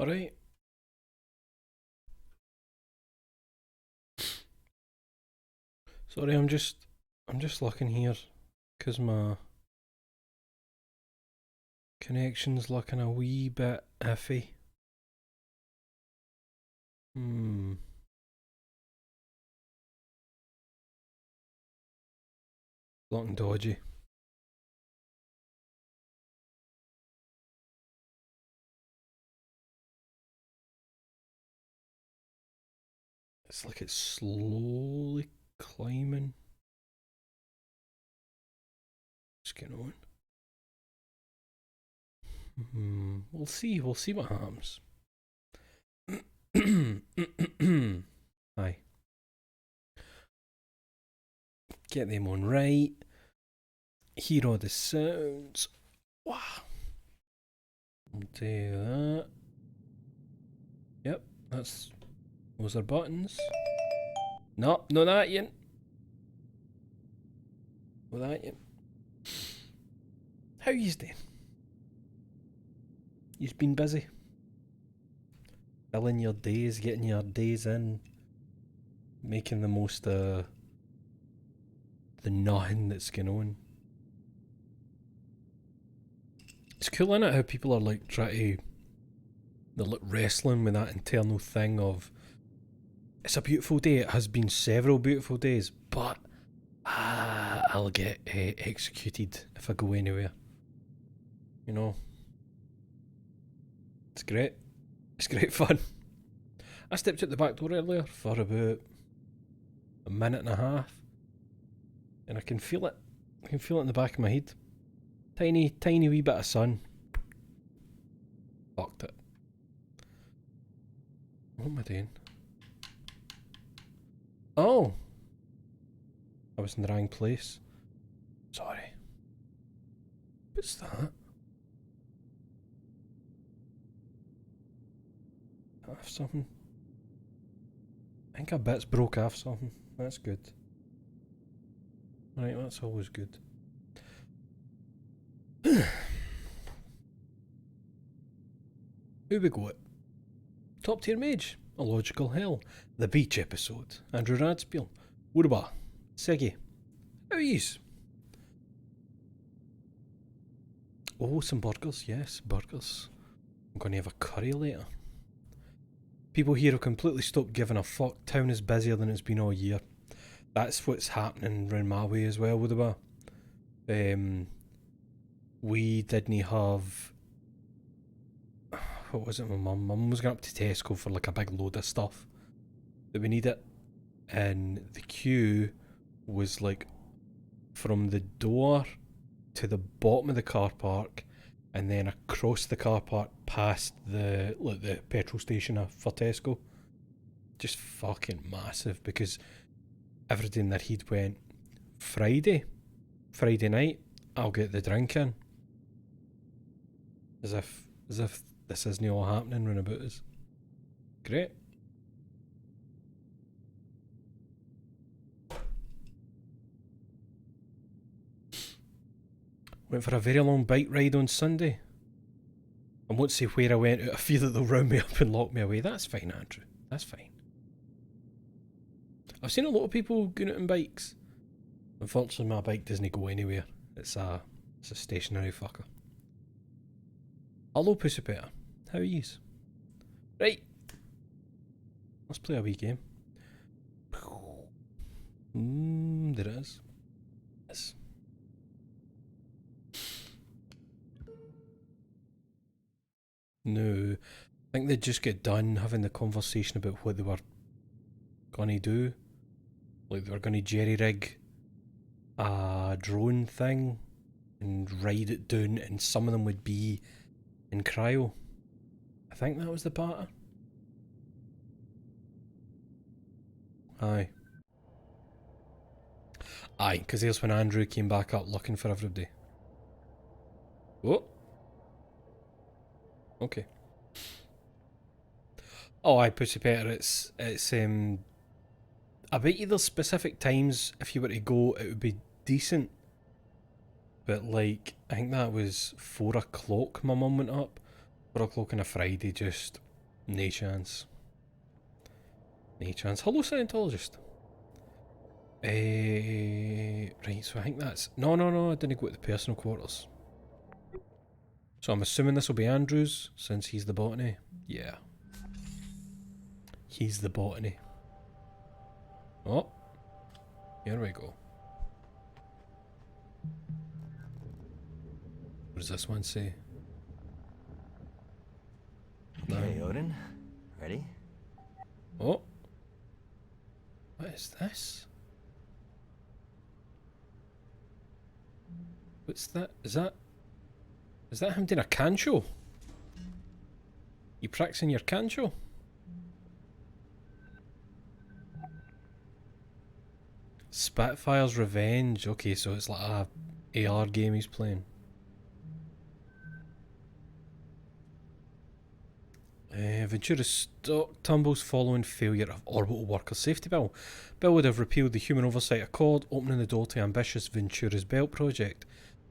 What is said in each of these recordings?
Alright. Sorry, I'm just looking here because my connection's looking a wee bit iffy. Hmm. Looking dodgy. It's like it's slowly climbing. What's going on? We'll see. We'll see what happens. Aye. Get them on right. Hear all the sounds. Wow. We'll do that. Yep, those are buttons. No, not that yet. Not that yet. How yous doing? You've been busy. Filling your days, getting your days in, making the most of the nothing that's going on. It's cool, innit, how people are like trying to, they're like wrestling with that internal thing of, it's a beautiful day, it has been several beautiful days, but I'll get executed if I go anywhere. You know, it's great. It's great fun. I stepped out the back door earlier for about a minute and a half, and I can feel it. I can feel it in the back of my head. Tiny, tiny wee bit of sun. Fucked it. What am I doing? Oh! I was in the wrong place. Sorry. What's that? I have something. I think a bit's broke off something. That's good. Right, that's always good. Who we got? Top Tier Mage, A Logical Hell, The Beach Episode, Andrew Radspiel, Wurba, Siggy. How are yous? Oh, some burgers, yes, burgers. I'm going to have a curry later. People here have completely stopped giving a fuck. Town is busier than it's been all year. That's what's happening round my way as well, Wurba. We didn't have, what was it, my mum? My mum was going up to Tesco for like a big load of stuff that we needed, and the queue was like from the door to the bottom of the car park, and then across the car park past the petrol station for Tesco. Just fucking massive, because everything that he'd went Friday night, I'll get the drink in. As if this isn't all happening round about us. Great. Went for a very long bike ride on Sunday. I won't say where I went out of fear that they'll round me up and lock me away. That's fine, Andrew. That's fine. I've seen a lot of people going out on bikes. Unfortunately, my bike doesn't go anywhere. It's a stationary fucker. Hello, Pussy Peter. How are yous? Right. Let's play a wee game. There it is. Yes. No. I think they just get done having the conversation about what they were gonna do. Like they were gonna jerry rig a drone thing and ride it down, and some of them would be in cryo. I think that was the pattern. Aye. Aye, because there's when Andrew came back up looking for everybody. Oh. Okay. Oh, aye, Pussy Peter, it's I bet you there's specific times if you were to go it would be decent. But like, I think that was 4 o'clock my mum went up. 4 o'clock on a Friday, just No chance. No chance. Hello, Scientologist. Right, so I think that's... No, I didn't go to the personal quarters. So I'm assuming this will be Andrew's, since he's the botany. Yeah. He's the botany. Oh. Here we go. What does this one say? Okay, Odin. Ready? Oh. What is this? What's that? Is that him doing a cancho? You practicing your cancho? Spitfire's Revenge. Okay, so it's like a AR game he's playing. Ventura's stock tumbles following failure of orbital worker safety bill. Bill would have repealed the Human Oversight Accord, opening the door to ambitious Ventura's Belt project.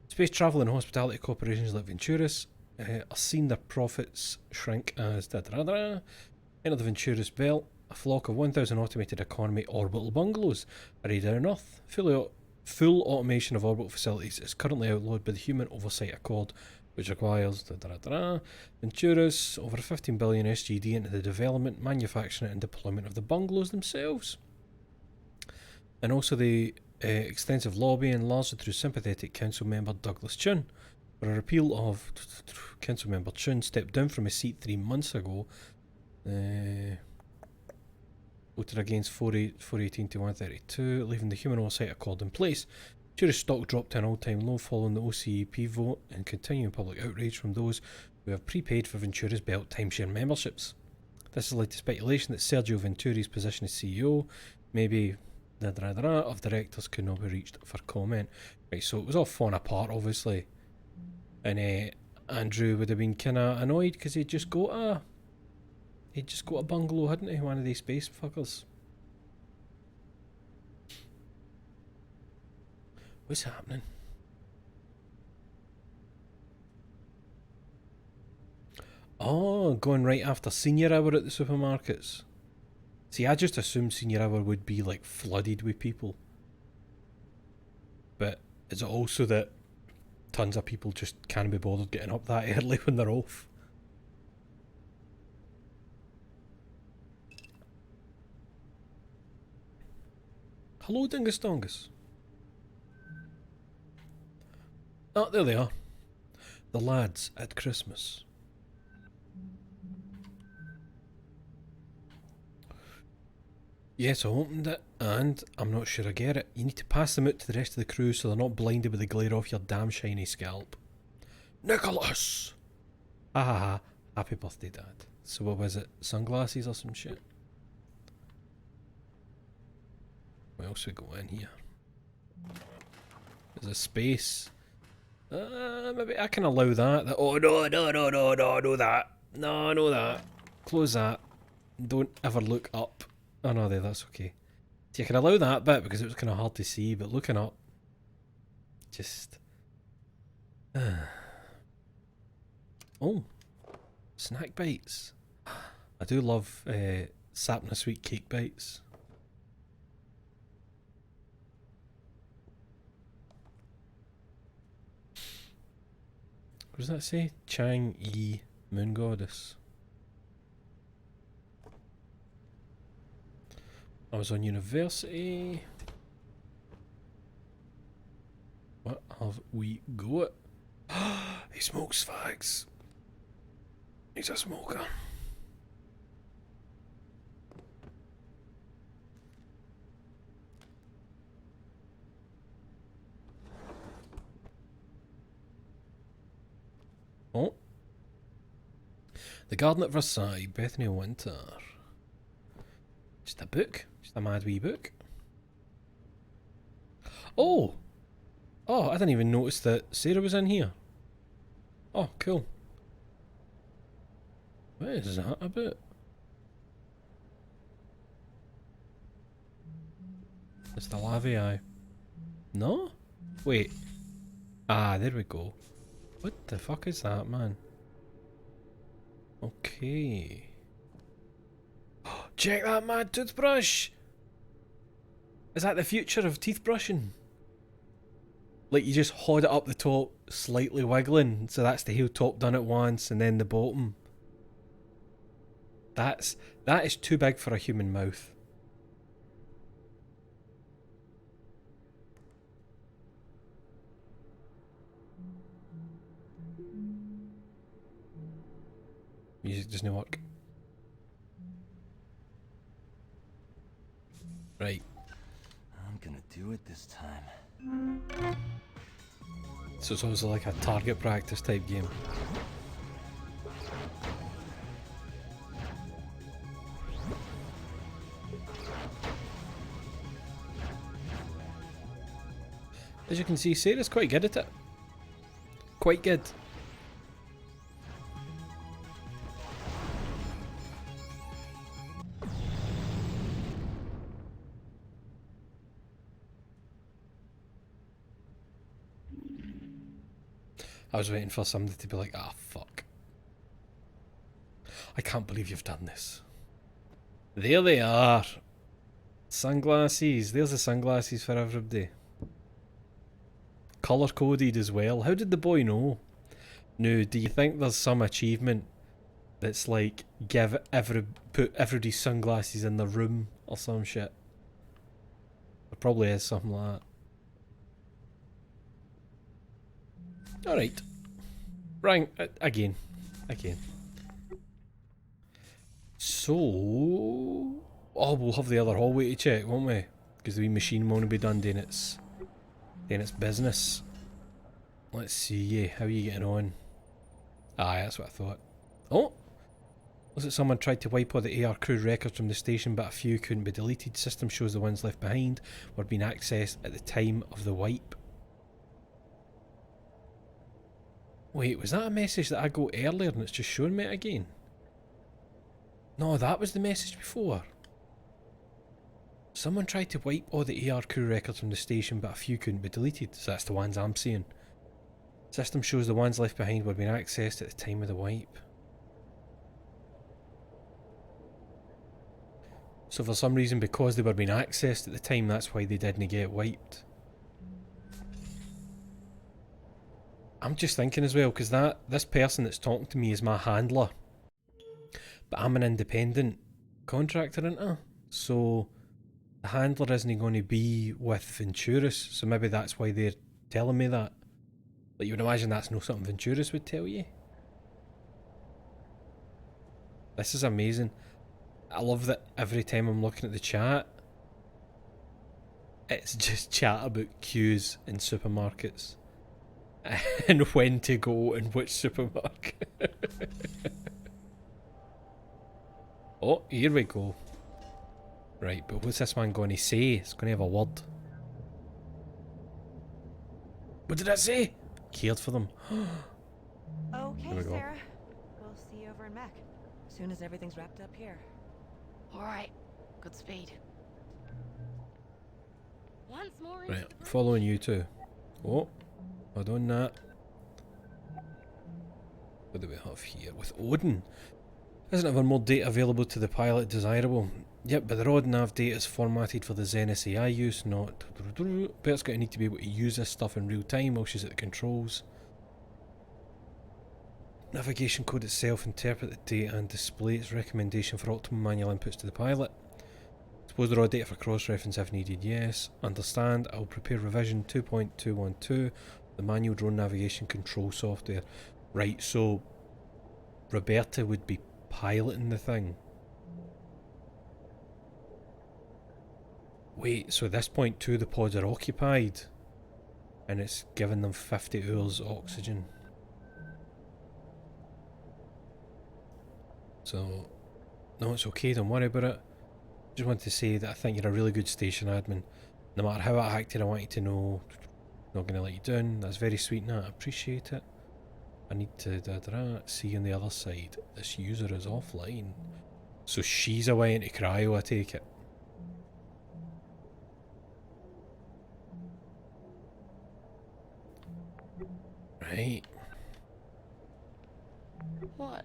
Space travel and hospitality corporations like Ventura's are seeing their profits shrink as enter the Ventura's Belt. A flock of 1,000 automated economy orbital bungalows are either enough. Full automation of orbital facilities is currently outlawed by the Human Oversight Accord, which requires Ventura's over 15 billion SGD into the development, manufacturing and deployment of the bungalows themselves. And also the extensive lobbying, largely through sympathetic council member Douglas Chun, for a repeal of... Council member Chun stepped down from his seat 3 months ago. Voted against 418 to 132, leaving the Human Oversight Accord in place. Ventura's stock dropped to an all-time low following the OCEP vote and continuing public outrage from those who have prepaid for Ventura's Belt timeshare memberships. This has led to speculation that Sergio Venturi's position as CEO, maybe of directors, could not be reached for comment. Right, so it was all falling apart, obviously. And Andrew would have been kind of annoyed because he'd just got a bungalow, hadn't he? One of these space fuckers. What's happening? Oh, going right after senior hour at the supermarkets. See, I just assumed senior hour would be like flooded with people. But is it also that tons of people just can't be bothered getting up that early when they're off? Hello, Dingus Dongus. Oh, there they are. The lads at Christmas. Yes, I opened it, and I'm not sure I get it. You need to pass them out to the rest of the crew so they're not blinded with the glare off your damn shiny scalp. Nicholas! Ha ha ha. Happy birthday, Dad. So what was it? Sunglasses or some shit? What else we got in here? There's a space. Maybe I can allow that. Oh no, no that. No that. Close that. Don't ever look up. Oh no, there, that's okay. See, I can allow that bit because it was kind of hard to see, but looking up, just... Oh, snack bites. I do love Sapna Sweet Cake Bites. What does that say? Chang Yi Moon Goddess. I was on university. What have we got? He smokes fags. He's a smoker. Oh. The Garden at Versailles, Bethany Winter. Just a book. Just a mad wee book. Oh! Oh, I didn't even notice that Sarah was in here. Oh, cool. What is that about? It's the Lavii. No? Wait. Ah, there we go. What the fuck is that, man? Okay. Check that mad toothbrush! Is that the future of teeth brushing? Like you just hold it up the top, slightly wiggling, so that's the whole top done at once, and then the bottom. That is too big for a human mouth. Music doesn't work. Right. I'm gonna do it this time. So it's obviously like a target practice type game. As you can see, Sarah's quite good at it. Quite good. I was waiting for somebody to be like, ah, fuck. I can't believe you've done this. There they are. Sunglasses. There's the sunglasses for everybody. Colour coded as well. How did the boy know? Now, do you think there's some achievement that's like put everybody's sunglasses in the room or some shit? There probably is something like that. Alright. Right, again. So... Oh, we'll have the other hallway to check, won't we? Because the wee machine won't be done doing its business. Let's see, how are you getting on? Aye, that's what I thought. Oh! Was it someone tried to wipe all the AR crew records from the station, but a few couldn't be deleted? System shows the ones left behind were being accessed at the time of the wipe. Wait, was that a message that I got earlier and it's just showing me it again? No, that was the message before. Someone tried to wipe all the AR crew records from the station, but a few couldn't be deleted. So that's the ones I'm seeing. System shows the ones left behind were being accessed at the time of the wipe. So for some reason, because they were being accessed at the time, that's why they didn't get wiped. I'm just thinking as well, because this person that's talking to me is my handler. But I'm an independent contractor, isn't I? So the handler isn't going to be with Venturis, so maybe that's why they're telling me that. Like, you would imagine that's not something Venturis would tell you. This is amazing. I love that every time I'm looking at the chat, it's just chat about queues in supermarkets. And when to go in which supermarket. Oh, here we go. Right, but what's this one going to say? It's going to have a word. What did it say? Cared for them. Okay, we go. Sarah. We'll see you over in Mech. As soon as everything's wrapped up here. Alright, good speed. Once more Right, following you two. Oh, hold on that. What do we have here? With Odin. Isn't ever more data available to the pilot desirable? Yep, but the raw nav data is formatted for the Zenith AI use, not... Bert's going to need to be able to use this stuff in real time while she's at the controls. Navigation code itself interpret the data and display its recommendation for optimal manual inputs to the pilot. Suppose the raw data for cross-reference if needed, yes. Understand, I'll prepare revision 2.212, the manual drone navigation control software. Right, so Roberta would be piloting the thing. Wait, so at this point too the pods are occupied and it's giving them 50 hours oxygen. So, no, it's okay, don't worry about it. Just want to say that I think you're a really good station admin. No matter how I acted, I want you to know, not going to let you down. That's very sweet, Nat, I appreciate it. I need to see on the other side. This user is offline. So she's away into cryo, I take it. Right. What?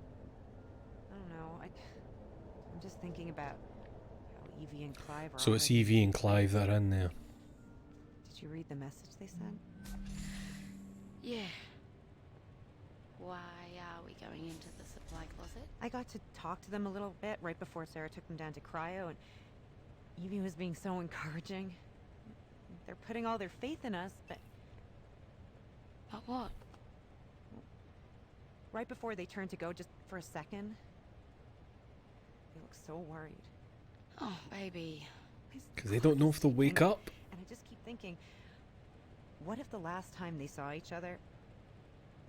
I don't know. I'm just thinking about Evie and Clive are So it's already- Evie and Clive that are in there. Did you read the message they sent? Yeah. Why are we going into the supply closet? I got to talk to them a little bit right before Sarah took them down to cryo, and Evie was being so encouraging. They're putting all their faith in us, but But what? right before they turned to go, just for a second, they look so worried. Oh, baby. Because they don't know if they'll wake up. And I just keep thinking, what if the last time they saw each other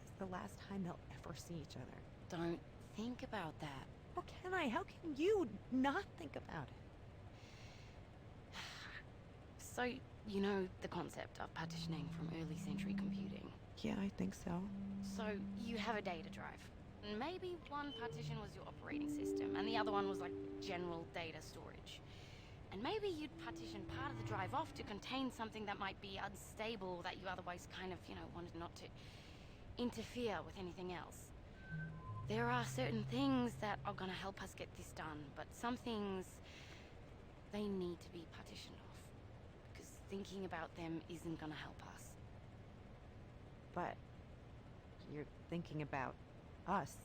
is the last time they'll ever see each other? Don't think about that. How can I? How can you not think about it? So, you know the concept of partitioning from early century computing. Yeah, I think so. So, you have a data drive. And maybe one partition was your operating system, and the other one was like general data storage. And maybe you'd partition part of the drive off to contain something that might be unstable that you otherwise kind of, wanted not to interfere with anything else. There are certain things that are gonna help us get this done, but some things, they need to be partitioned off. Because thinking about them isn't gonna help us. But you're thinking about us,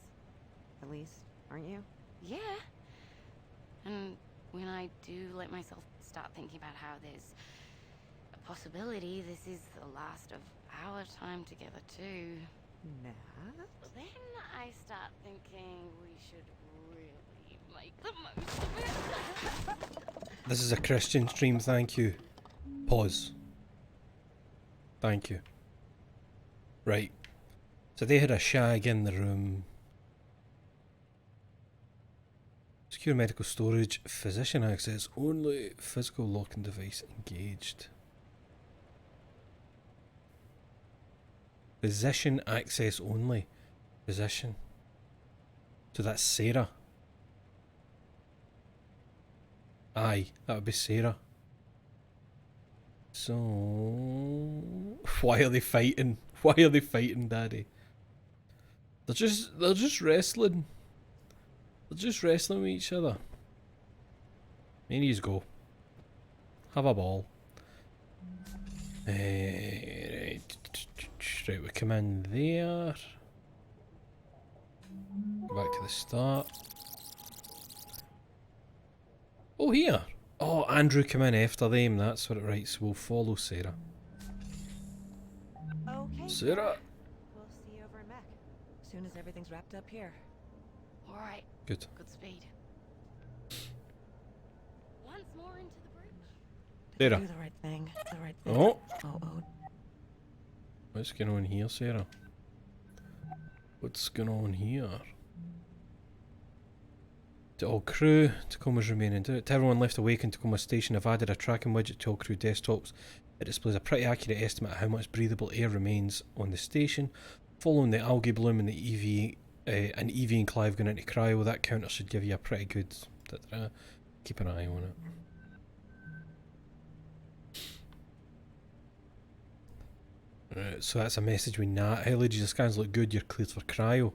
at least, aren't you? Yeah. And when I do let myself start thinking about how there's a possibility this is the last of our time together too, Nat? then I start thinking we should really make the most of it. This is a Christian stream, thank you. Pause. Thank you. Right. So they had a shag in the room. Secure medical storage, physician access only, physical locking device engaged. Physician access only. Physician. So that's Sarah. Aye, that would be Sarah. So why are they fighting? Why are they fighting, Daddy? They're just wrestling. They're just wrestling with each other. Manies go. Have a ball. Right, we come in there. Go back to the start. Oh, here. Oh, Andrew come in after them. That's what it writes. We'll follow Sarah. Okay. Sarah. We'll see you over in Mech. As soon as everything's wrapped up here. Alright, Good. good speed. Once more into the bridge. Did I Sarah. do the right thing? The right thing. Oh. Oh. What's going on here, Sarah? What's going on here? To all crew, Tacoma's remaining. To everyone left awake in Tacoma Station, I've added a tracking widget to all crew desktops. It displays a pretty accurate estimate of how much breathable air remains on the station. Following the algae bloom and the EV and Clive going into cryo, that counter should give you a pretty good... Keep an eye on it. Right, so that's a message with Nat. Hey ladies, the scans look good, you're cleared for cryo.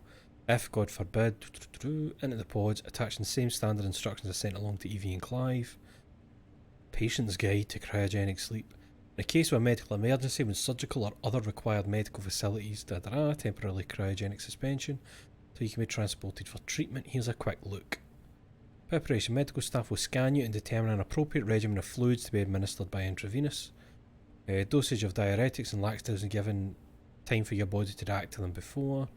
If, God forbid, into the pods, attaching the same standard instructions are sent along to Evie and Clive. Patient's guide to cryogenic sleep. In the case of a medical emergency, when surgical or other required medical facilities, temporarily cryogenic suspension, so you can be transported for treatment. Here's a quick look. Preparation. Medical staff will scan you and determine an appropriate regimen of fluids to be administered by intravenous. Dosage of diuretics and laxatives and given time for your body to react to them before.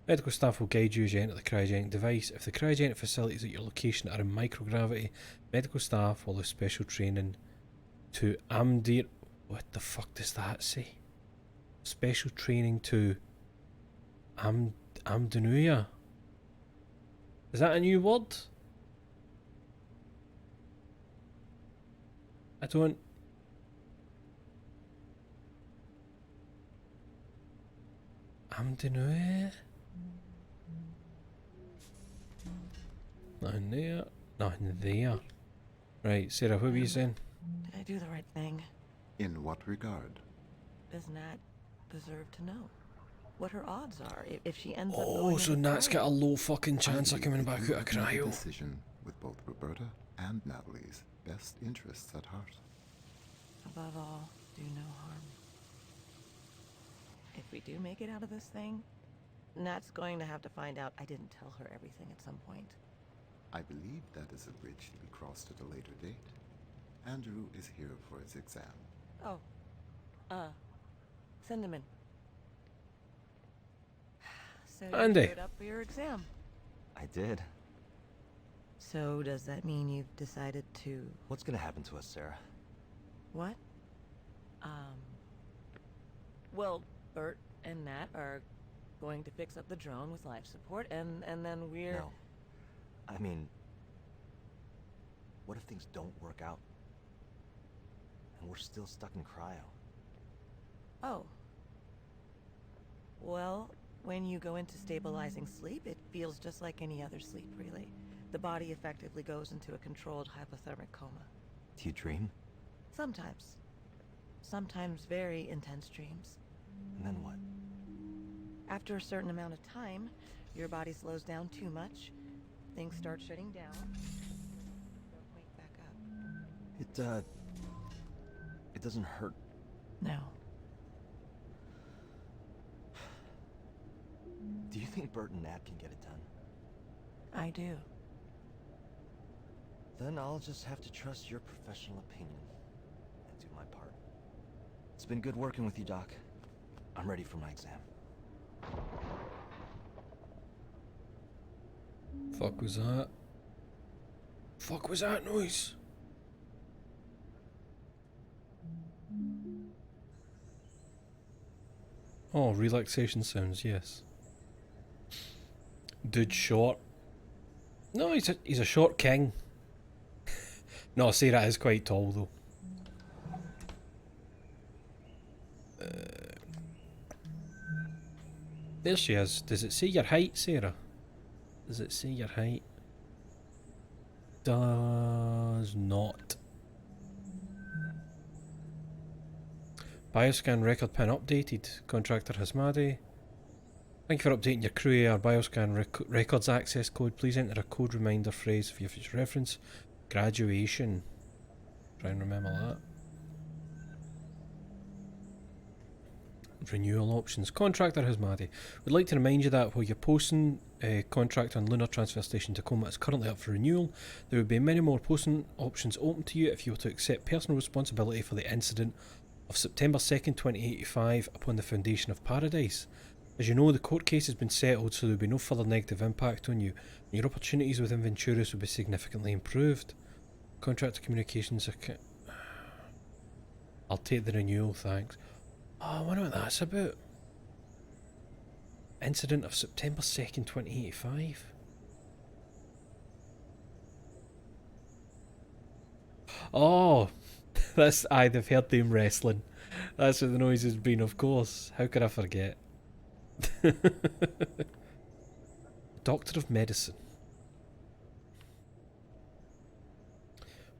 Medical staff will guide you as you enter the cryogenic device. If the cryogenic facilities at your location are in microgravity, medical staff will have special training to amdir... What the fuck does that say? Special training to amdenuia. Is that a new word? I don't... Amdenuia? Nothing there. Nothing there. Right, Sarah, what were you saying? Did I do the right thing? In what regard? Does Nat deserve to know what her odds are if she ends up Oh, going so into Nat's got a cryo? low fucking chance of coming back out of You made a cryo. decision with both Roberta and Natalie's best interests at heart. Above all, do no harm. If we do make it out of this thing, Nat's going to have to find out I didn't tell her everything at some point. I believe that is a bridge to be crossed at a later date. Andrew is here for his exam. Oh. Send him in. So you Andy. showed up for your exam. I did. So does that mean you've decided to... What's gonna happen to us, Sarah? What? Well, Bert and Nat are going to fix up the drone with life support, and then we're... No. I mean, what if things don't work out? And we're still stuck in cryo? Oh. Well, when you go into stabilizing sleep, it feels just like any other sleep, really. The body effectively goes into a controlled hypothermic coma. Do you dream? Sometimes. Sometimes very intense dreams. And then what? After a certain amount of time, your body slows down too much, things start shutting down, don't wake back up. It doesn't hurt. No. Do you think Bert and Nat can get it done? I do. Then I'll just have to trust your professional opinion and do my part. It's been good working with you, Doc. I'm ready for my exam. Fuck was that? Fuck was that noise? Oh, relaxation sounds, yes. Dude short. No, he's a short king. No, Sarah is quite tall though. There she is. Does it say your height, Sarah? Does it say your height? Does not. Bioscan record pin updated. Contractor Hasmadi. Thank you for updating your crew AR Bioscan records access code. Please enter a code reminder phrase for your future reference. Graduation. Try and remember that. Renewal options. Contractor Hasmadi. We'd like to remind you that while your posting contract on Lunar Transfer Station Tacoma is currently up for renewal, there would be many more posting options open to you if you were to accept personal responsibility for the incident of September 2nd, 2085 upon the foundation of Paradise. As you know, the court case has been settled, so there will be no further negative impact on you, and your opportunities within Venturis will be significantly improved. Contractor communications account. I'll take the renewal, thanks. Oh, I wonder what that's about. Incident of September 2nd, 2085. Oh, that's they've heard them wrestling. That's what the noise has been, of course. How could I forget? Doctor of Medicine.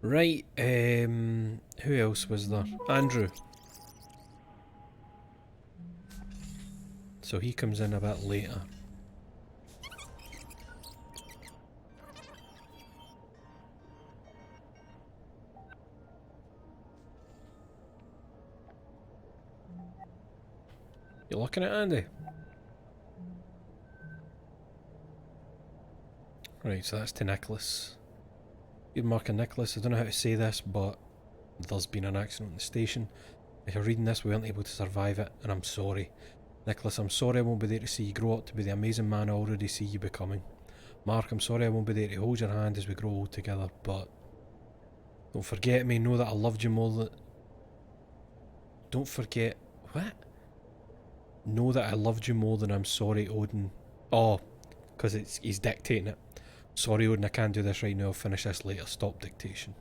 Right, who else was there? Andrew. So he comes in a bit later. You looking at Andy? Right, so that's to Nicholas. Good marking, Nicholas. I don't know how to say this, but there's been an accident on the station. If you're reading this, we weren't able to survive it, and I'm sorry. Nicholas, I'm sorry I won't be there to see you grow up to be the amazing man I already see you becoming. Mark, I'm sorry I won't be there to hold your hand as we grow old together, but don't forget me, know that I loved you more than... Don't forget... What? Know that I loved you more than I'm sorry, Odin. Oh, because he's dictating it. Sorry, Odin, I can't do this right now. I'll finish this later. Stop dictation.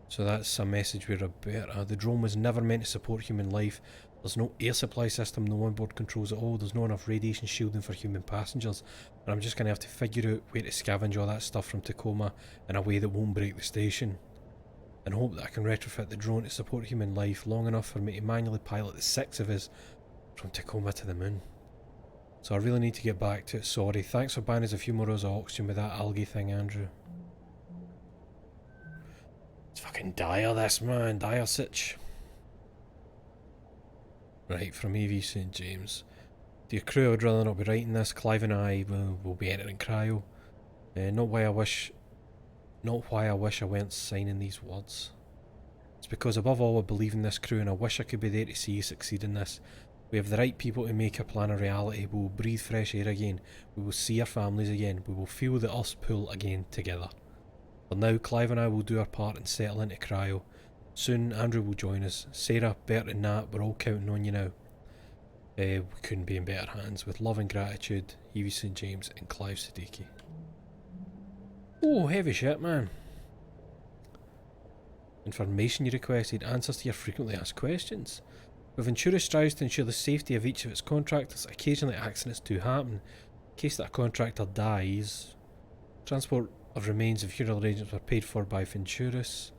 So that's a message with Roberta. The drone was never meant to support human life. There's no air supply system, no onboard controls at all. There's not enough radiation shielding for human passengers. And I'm just going to have to figure out where to scavenge all that stuff from Tacoma in a way that won't break the station. And hope that I can retrofit the drone to support human life long enough for me to manually pilot the 6 of us from Tacoma to the moon. So I really need to get back to it. Sorry. Thanks for buying us a few more rows of oxygen with that algae thing, Andrew. It's fucking dire, this, man. Dire sitch. Right, from AV St. James. Dear crew, I would rather not be writing this. Clive and I will be entering cryo. Not why I wish I weren't signing these words. It's because above all I believe in this crew and I wish I could be there to see you succeed in this. We have the right people to make our plan a reality. We will breathe fresh air again. We will see our families again. We will feel the us pull again together. For now, Clive and I will do our part and settle into cryo. Soon, Andrew will join us. Sarah, Bert and Nat, we're all counting on you now. We couldn't be in better hands. With love and gratitude, Evie St. James and Clive Siddiqui. Oh, heavy shit, man. Information you requested. Answers to your frequently asked questions. With Ventura strives to ensure the safety of each of its contractors, occasionally accidents do happen. In case that a contractor dies, transport of remains of funeral arrangements are paid for by Venturis.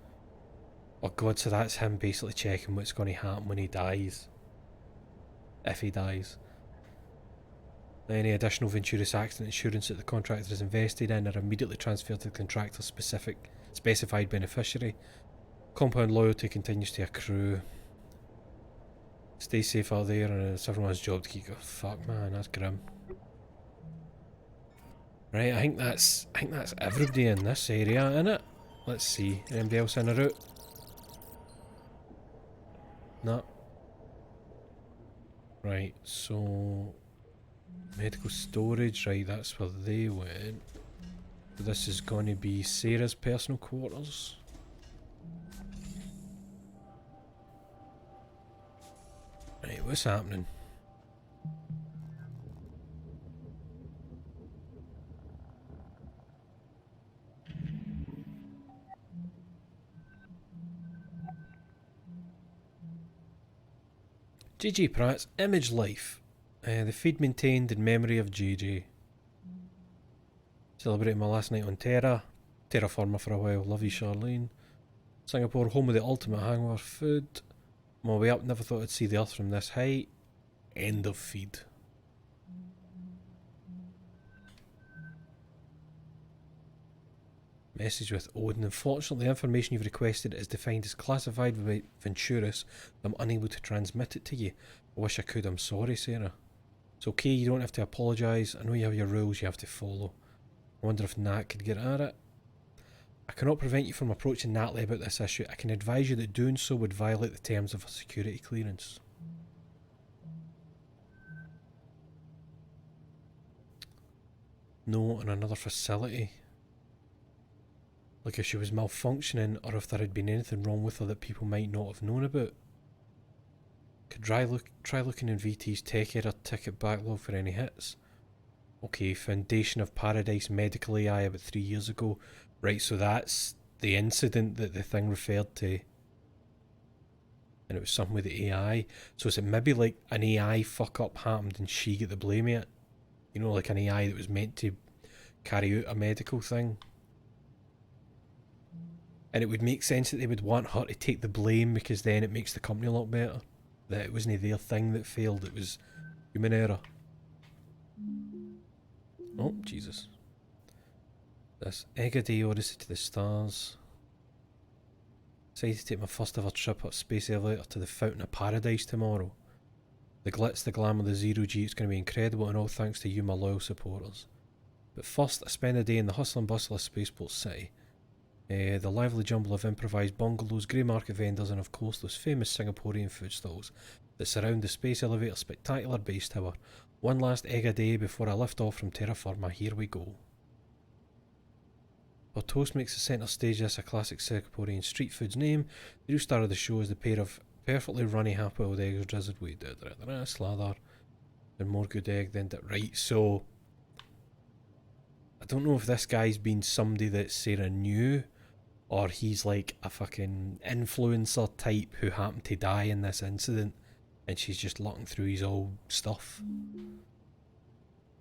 Oh god, so that's him basically checking what's going to happen when he dies. If he dies. Any additional Venturis accident insurance that the contractor is invested in are immediately transferred to the contractor's specified beneficiary. Compound loyalty continues to accrue. Stay safe out there, and it's everyone's job to keep going. Fuck, man, that's grim. Right, I think that's everybody in this area, innit? Let's see. Anybody else in the route? No. Right, so medical storage, right, that's where they went. This is going to be Sarah's personal quarters. Right, what's happening? JJ Pratt's Image Life. The feed maintained in memory of JJ. Celebrating my last night on Terraformer for a while. Love you, Charlene. Singapore, home of the ultimate hangover food. On my way up, never thought I'd see the earth from this height. End of feed. Message with Odin. Unfortunately, the information you've requested is defined as classified by Venturis. I'm unable to transmit it to you. I wish I could. I'm sorry, Sarah. It's okay, you don't have to apologise. I know you have your rules you have to follow. I wonder if Nat could get at it. I cannot prevent you from approaching Natalie about this issue. I can advise you that doing so would violate the terms of a security clearance. No, in another facility. Like if she was malfunctioning or if there had been anything wrong with her that people might not have known about. Could try looking in VT's tech error ticket backlog for any hits. Okay, Foundation of Paradise Medical AI about 3 years ago. Right, so that's the incident that the thing referred to. And it was something with the AI. So is it maybe like an AI fuck up happened and she get the blame of it? You know, like an AI that was meant to carry out a medical thing? And it would make sense that they would want her to take the blame because then it makes the company look better. That it wasn't their thing that failed, it was human error. Oh, Jesus. This Egg a Day Odyssey to the Stars. Decided to take my first ever trip up Space Elevator to the Fountain of Paradise tomorrow. The glitz, the glamour, the zero G, it's going to be incredible, and all thanks to you, my loyal supporters. But first, I spend a day in the hustle and bustle of Spaceport City. The lively jumble of improvised bungalows, grey market vendors, and of course those famous Singaporean food stalls that surround the Space Elevator's spectacular base tower. One last egg a day before I lift off from Terraforma. Here we go. While toast makes the centre stage this a classic Singaporean street food's name, the real star of the show is the pair of perfectly runny half-boiled eggs drizzled with slather and more good egg than that. Right, so I don't know if this guy's been somebody that Sarah knew, or he's like a fucking influencer type who happened to die in this incident and she's just looking through his old stuff.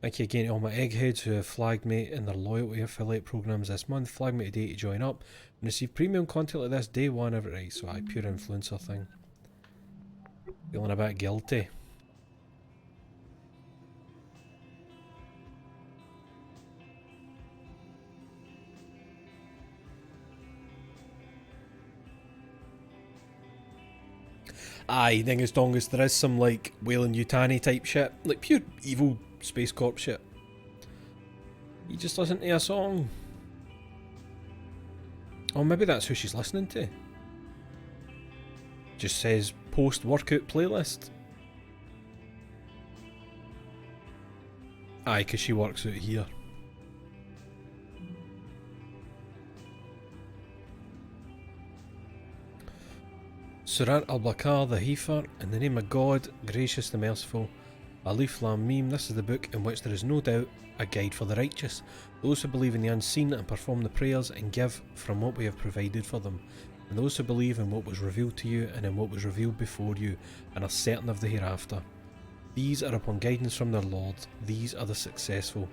Thank you again to all my eggheads who have flagged me in their loyalty affiliate programs this month. Flag me today to join up and receive premium content like this day one every right. So pure influencer thing. Feeling a bit guilty. Aye, dingus dongus, there is some like Wayland Yutani type shit. Like pure evil Space Corp shit. You just listen to a song. Oh, maybe that's who she's listening to. Just says post-workout playlist. Aye, 'cause she works out here. Surat al-Bakar the Heifer, in the name of God, gracious the merciful. Alif Lam Mim, this is the book in which there is no doubt a guide for the righteous, those who believe in the unseen and perform the prayers and give from what we have provided for them, and those who believe in what was revealed to you and in what was revealed before you, and are certain of the hereafter. These are upon guidance from their Lord, these are the successful.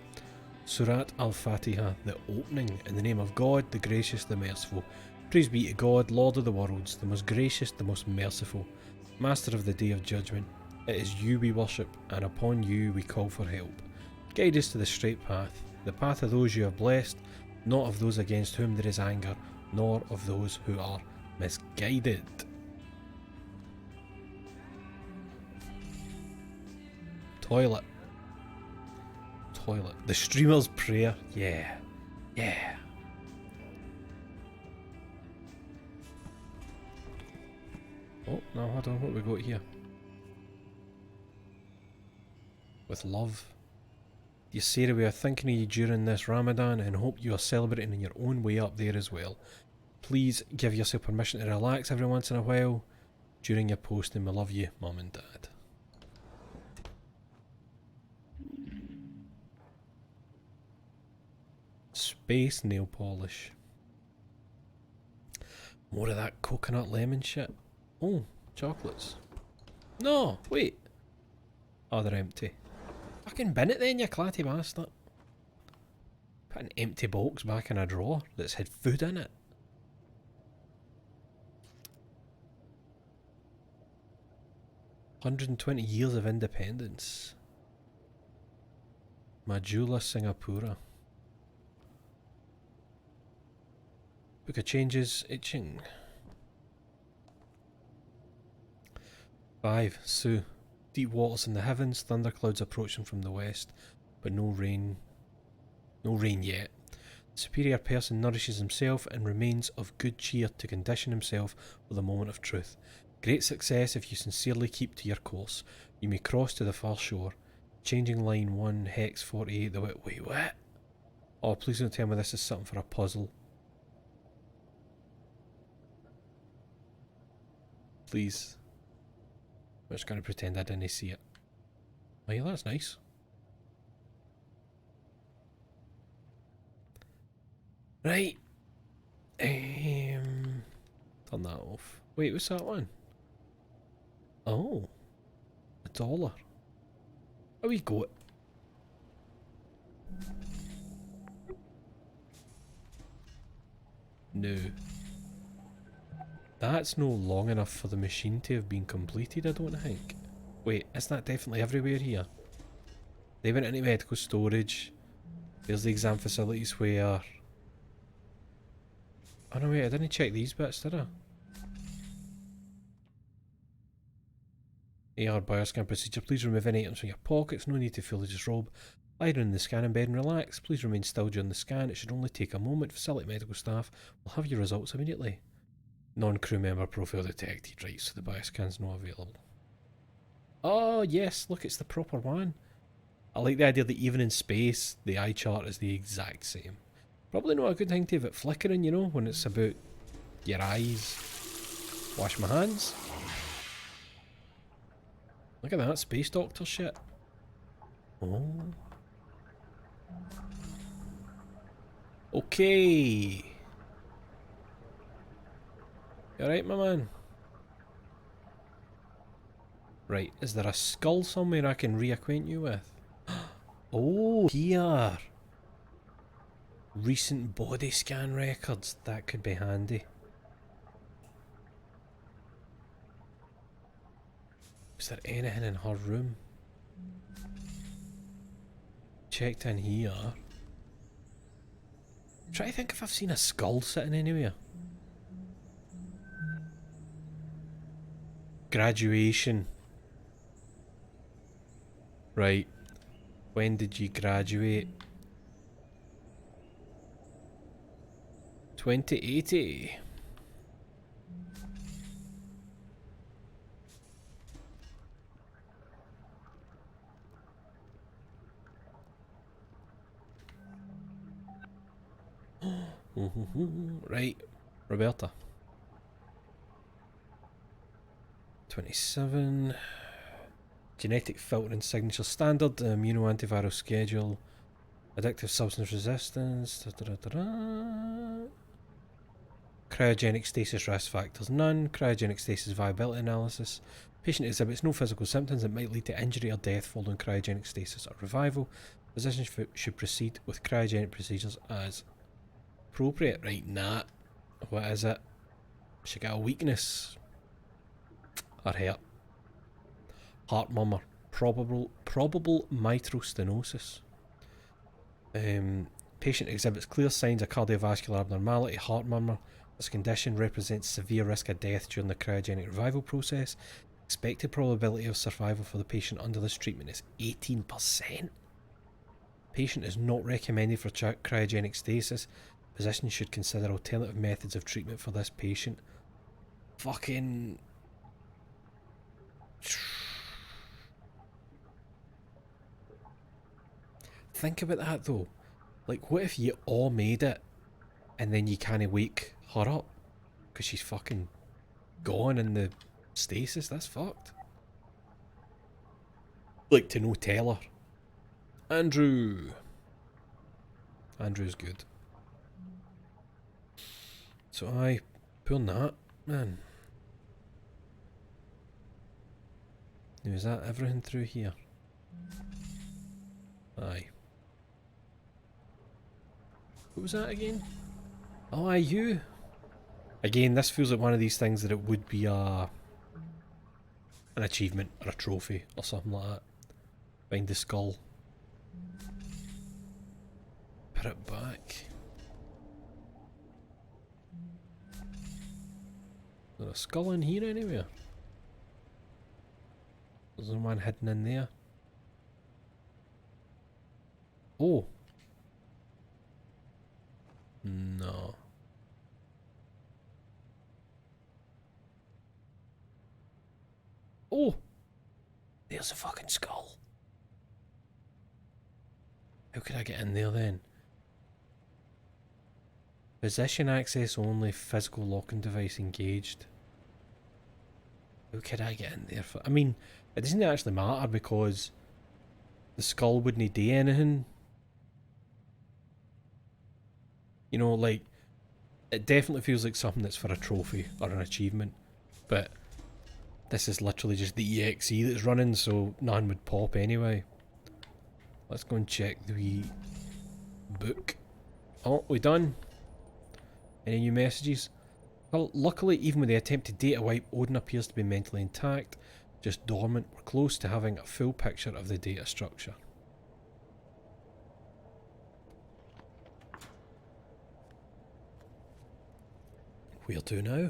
Surat al-Fatiha, the opening, in the name of God, the gracious, the merciful. Praise be to God, Lord of the worlds, the most gracious, the most merciful, Master of the day of judgment. It is you we worship, and upon you we call for help. Guide us to the straight path, the path of those you have blessed, not of those against whom there is anger, nor of those who are misguided. Toilet. Toilet. The streamer's prayer. Yeah. Yeah. Oh, no, hold on. What have we got here? With love. Dear Sarah, we are thinking of you during this Ramadan and hope you are celebrating in your own way up there as well. Please give yourself permission to relax every once in a while during your posting. We love you, Mum and Dad. Space nail polish. More of that coconut lemon shit. Oh, chocolates. No, wait. Oh, they're empty. Fucking bin it then, you clatty bastard. Put an empty box back in a drawer that's had food in it. "120 years of independence. Majula Singapura. Book of changes, itching. 5. Sue. Deep waters in the heavens, thunderclouds approaching from the west, but no rain. No rain yet. The superior person nourishes himself and remains of good cheer to condition himself for the moment of truth. Great success if you sincerely keep to your course. You may cross to the far shore. Changing line 1, hex 48, the wait, what? Oh, please don't tell me this is something for a puzzle. Please. I'm just going to pretend I didn't see it. Oh yeah, that's nice. Right. Turn that off. Wait, what's that one? Oh. $1. How we got? No. That's no long enough for the machine to have been completed, I don't think. Wait, isn't that definitely everywhere here? They went into medical storage. There's the exam facilities where... Oh no wait, I didn't check these bits, did I? AR bioscan procedure. Please remove any items from your pockets. No need to fully disrobe. Lie down in the scanning bed and relax. Please remain still during the scan. It should only take a moment. Facility medical staff will have your results immediately. Non-crew member profile detected. Right, so the bioscan's not available. Oh yes, look, it's the proper one. I like the idea that even in space, the eye chart is the exact same. Probably not a good thing to have it flickering, you know, when it's about your eyes. Wash my hands. Look at that, space doctor shit. Oh. Okay. You alright, my man? Right, is there a skull somewhere I can reacquaint you with? Oh, here. Recent body scan records. That could be handy. Is there anything in her room? Checked in here. Try to think if I've seen a skull sitting anywhere. Graduation. Right. When did you graduate? 2080. Right. Roberta. 27. Genetic filtering signature standard. Immunoantiviral schedule. Addictive substance resistance. Cryogenic stasis risk factors none. Cryogenic stasis viability analysis. Patient exhibits no physical symptoms that might lead to injury or death following cryogenic stasis or revival. Physicians should proceed with cryogenic procedures as appropriate. Right, nah. What is it? She got a weakness. Her heart. Heart murmur. Probable mitral stenosis. Patient exhibits clear signs of cardiovascular abnormality, heart murmur. This condition represents severe risk of death during the cryogenic revival process. Expected probability of survival for the patient under this treatment is 18%. Patient is not recommended for cryogenic stasis. Physicians should consider alternative methods of treatment for this patient. Fucking... Think about that though. Like, what if you all made it and then you can't wake her up because she's fucking gone in the stasis? That's fucked. Like, to no tell her. Andrew's good. So aye, pulling that, man. Now is that everything through here? Aye. What was that again? Oh, aye, you. Again, this feels like one of these things that it would be an achievement or a trophy or something like that. Find the skull. Put it back. Is there a skull in here anywhere? There's one hidden in there. Oh. No. Oh! There's a fucking skull. How could I get in there then? Position access only, physical locking device engaged. How could I get in there for? I mean, it doesn't actually matter because the skull wouldn't do anything. You know, like, it definitely feels like something that's for a trophy or an achievement, but this is literally just the EXE that's running, so none would pop anyway. Let's go and check the wee book. Oh, we done? Any new messages? Well, luckily, even with the attempted data wipe, Odin appears to be mentally intact, just dormant. We're close to having a full picture of the data structure. Where to now?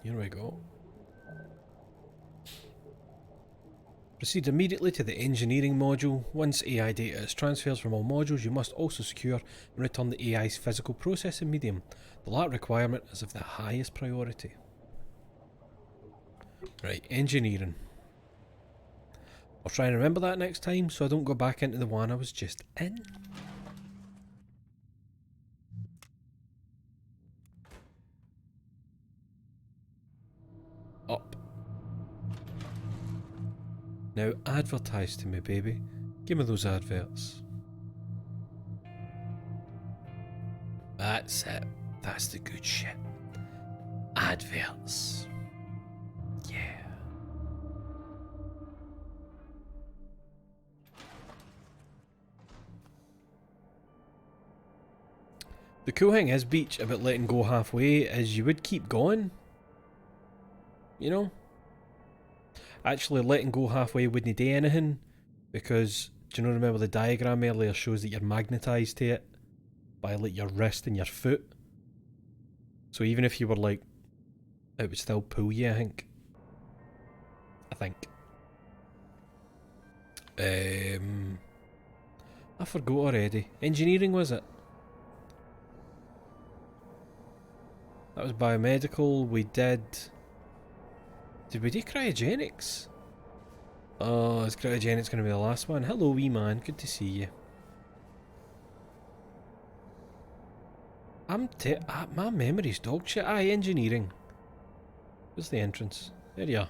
Here we go. Proceed immediately to the engineering module. Once AI data is transferred from all modules, you must also secure and return the AI's physical processing medium. The latter requirement is of the highest priority. Right, engineering. I'll try and remember that next time so I don't go back into the one I was just in. Up. Now advertise to me, baby. Give me those adverts. That's it. That's the good shit. Adverts. Yeah. The cool thing is, Beach, about letting go halfway is you would keep going. You know? Actually, letting go halfway wouldn't do anything because, do you know, remember the diagram earlier shows that you're magnetised to it by like your wrist and your foot? So even if you were like, it would still pull you, I think. I forgot already. Engineering, was it? That was biomedical. We did... Did we do cryogenics? Oh, is cryogenics going to be the last one? Hello, wee man. Good to see you. My memory's dog shit. Aye, engineering. Where's the entrance? There you are.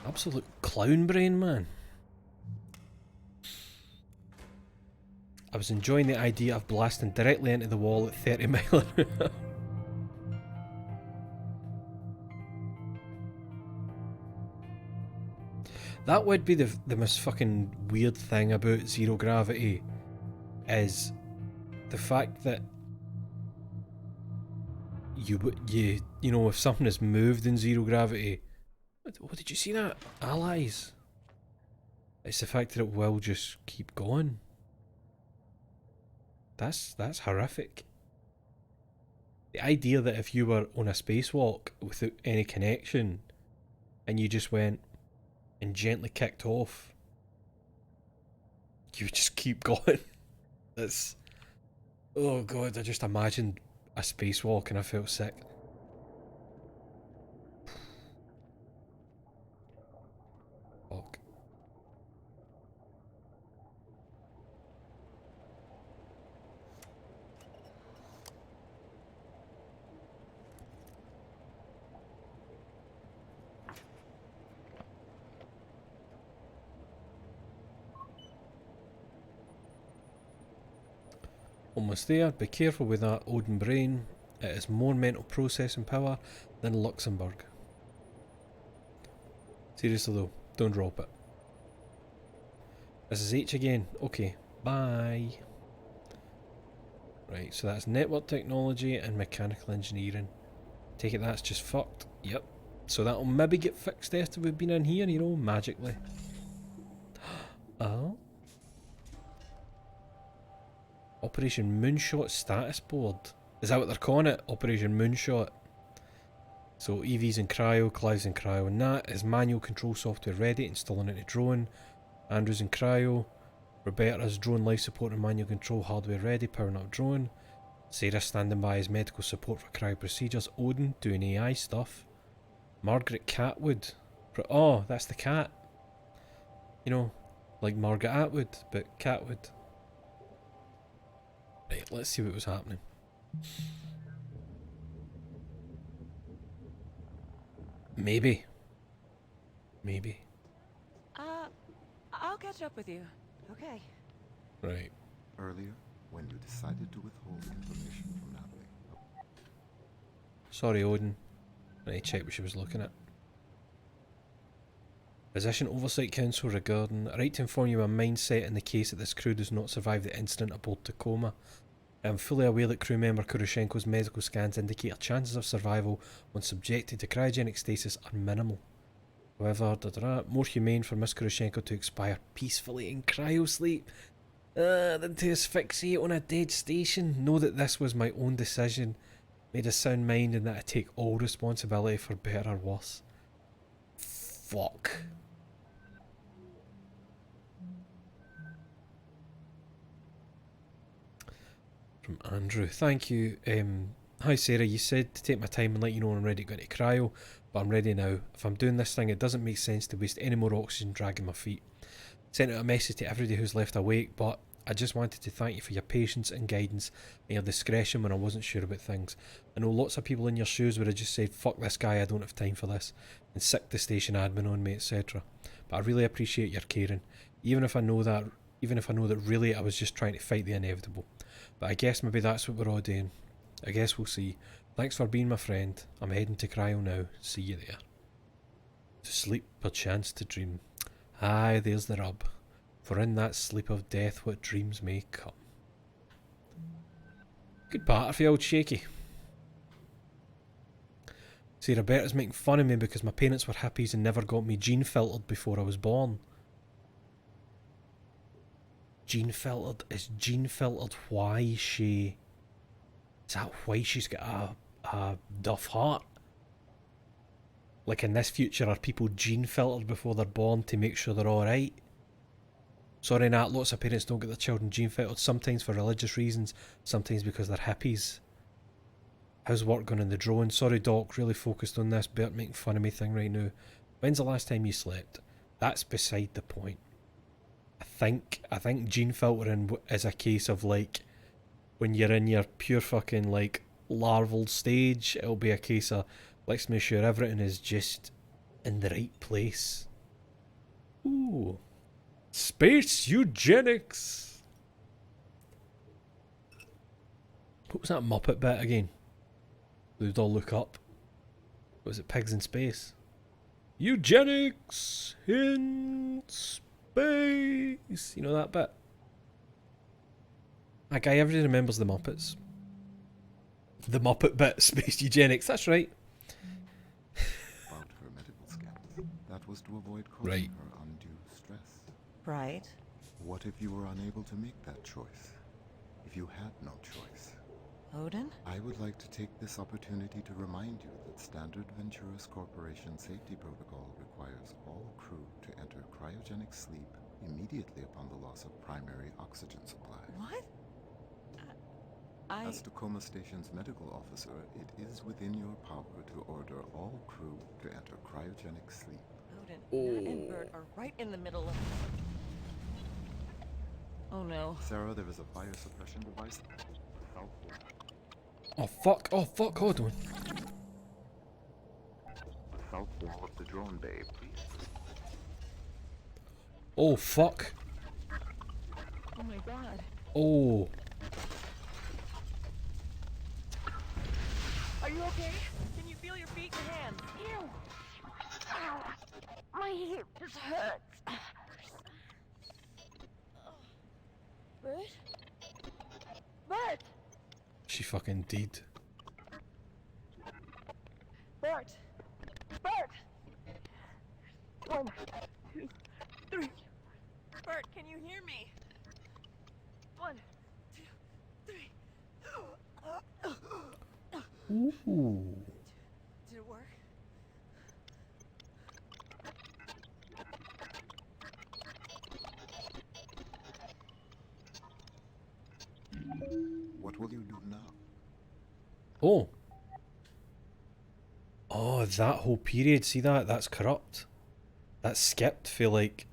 Absolute clown brain, man. I was enjoying the idea of blasting directly into the wall at 30 mile an hour. That would be the most fucking weird thing about zero gravity, is the fact that you know, if something is moved in zero gravity, what did you see that? Allies. It's the fact that it will just keep going. That's horrific. The idea that if you were on a spacewalk without any connection and you just went and gently kicked off, you would just keep going. That's... Oh god, I just imagined a spacewalk and I felt sick. Fuck. Almost there. Be careful with that Odin brain. It has more mental processing power than Luxembourg. Seriously though, don't drop it. This is H again. Okay, bye. Right, so that's network technology and mechanical engineering. Take it that's just fucked. Yep. So that'll maybe get fixed after we've been in here, you know, magically. Oh. Operation Moonshot status board. Is that what they're calling it? Operation Moonshot. So EV's in cryo, Clive's in cryo, and that is manual control software ready, installing it in drone. Andrew's in cryo. Roberta's drone life support and manual control hardware ready, powering up drone. Sarah standing by as medical support for cryo procedures. Odin doing AI stuff. Margaret Catwood. Oh, that's the cat. You know, like Margaret Atwood, but Catwood. Right, let's see what was happening. Maybe. I'll catch up with you. Okay. Right. Earlier, when you decided to withhold information from Natalie. Sorry, Odin. I need to check what she was looking at. Physician Oversight Council regarding a right to inform you of my mindset in the case that this crew does not survive the incident aboard Tacoma. I am fully aware that crew member Kuroshenko's medical scans indicate our chances of survival when subjected to cryogenic stasis are minimal. However, more humane for Miss Kuroshenko to expire peacefully in cryosleep than to asphyxiate on a dead station. Know that this was my own decision, made a sound mind, and that I take all responsibility for better or worse. Fuck. From Andrew. Thank you. Hi Sarah, you said to take my time and let you know when I'm ready to go into cryo, but I'm ready now. If I'm doing this thing, it doesn't make sense to waste any more oxygen dragging my feet. Sent out a message to everybody who's left awake, but I just wanted to thank you for your patience and guidance and your discretion when I wasn't sure about things. I know lots of people in your shoes would have just said, fuck this guy, I don't have time for this, and sicked the station admin on me, etc. But I really appreciate your caring, even if I know that really I was just trying to fight the inevitable. But I guess maybe that's what we're all doing. I guess we'll see. Thanks for being my friend. I'm heading to cryo now. See you there. To sleep, perchance to dream. Aye, there's the rub. For in that sleep of death what dreams may come. Good part for you, old shaky. See, Roberta's making fun of me because my parents were hippies and never got me gene filtered before I was born. Gene filtered? Is gene filtered why, Shay? Is that why she's got a Duff heart? Like in this future, are people gene filtered before they're born to make sure they're alright? Sorry, Nat, lots of parents don't get their children gene filtered, sometimes for religious reasons, sometimes because they're hippies. How's work going in the drone? Sorry, Doc, really focused on this Bert making fun of me thing right now. When's the last time you slept? That's beside the point. I think gene filtering is a case of like, when you're in your pure fucking like larval stage, it'll be a case of let's make sure everything is just in the right place. Ooh. Space eugenics! What was that Muppet bit again? We'd all look up. Was it Pigs in Space? Eugenics in space! You know that bit? That guy, everybody remembers the Muppets. The Muppet bit, space eugenics, that's right. About her medical scans. That was to avoid causing Right. her undue stress. Right. What if you were unable to make that choice? If you had no choice? Odin? I would like to take this opportunity to remind you that Standard Venturus Corporation safety protocol requires all crew to enter cryogenic sleep immediately upon the loss of primary oxygen supply. What? As Tacoma Station's medical officer, it is within your power to order all crew to enter cryogenic sleep. Odin, Nat and Bert are right in the middle of... Oh no. Sarah, there is a fire suppression device. Oh fuck, hold on. South wall of the drone bay, please. Oh fuck. Oh my god. Oh. Are you okay? Can you feel your feet and hands? Ew! Ow! My hip just hurts. Bert? Bert! She fucking did. Bert! Bert! 1, 2, 3. Bert, can you hear me? 1, 2, 3. Ooh. Did it work? What will you do now? Oh. Oh, that whole period, see that? That's corrupt. That skipped feel like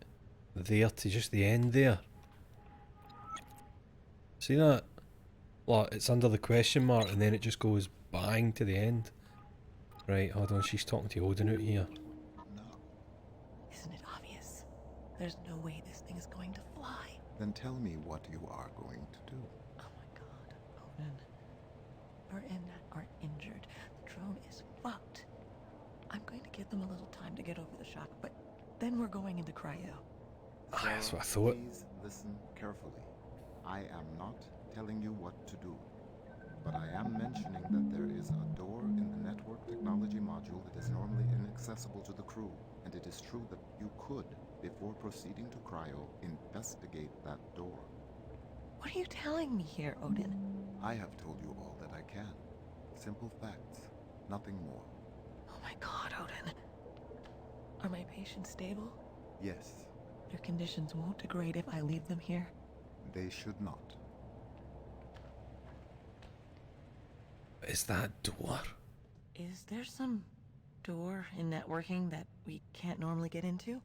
there to just the end there. See that? Look, it's under the question mark and then it just goes bang to the end. Right, hold on, she's talking to Odin out here. No. Isn't it obvious? There's no way this thing is going to fly. Then tell me what you are going to do. Oh my god, Odin. Bert and Nat are injured. The drone is fucked. I'm going to give them a little time to get over the shock, but then we're going into cryo. Ah, that's what I thought. Please listen carefully. I am not telling you what to do, but I am mentioning that there is a door in the network technology module that is normally inaccessible to the crew, and it is true that you could, before proceeding to cryo, investigate that door. What are you telling me here, Odin? I have told you all that I can. Simple facts, nothing more. Oh my god, Odin. Are my patients stable? Yes, Their conditions won't degrade if I leave them here. they should not. Is that door? Is there some door in networking that we can't normally get into?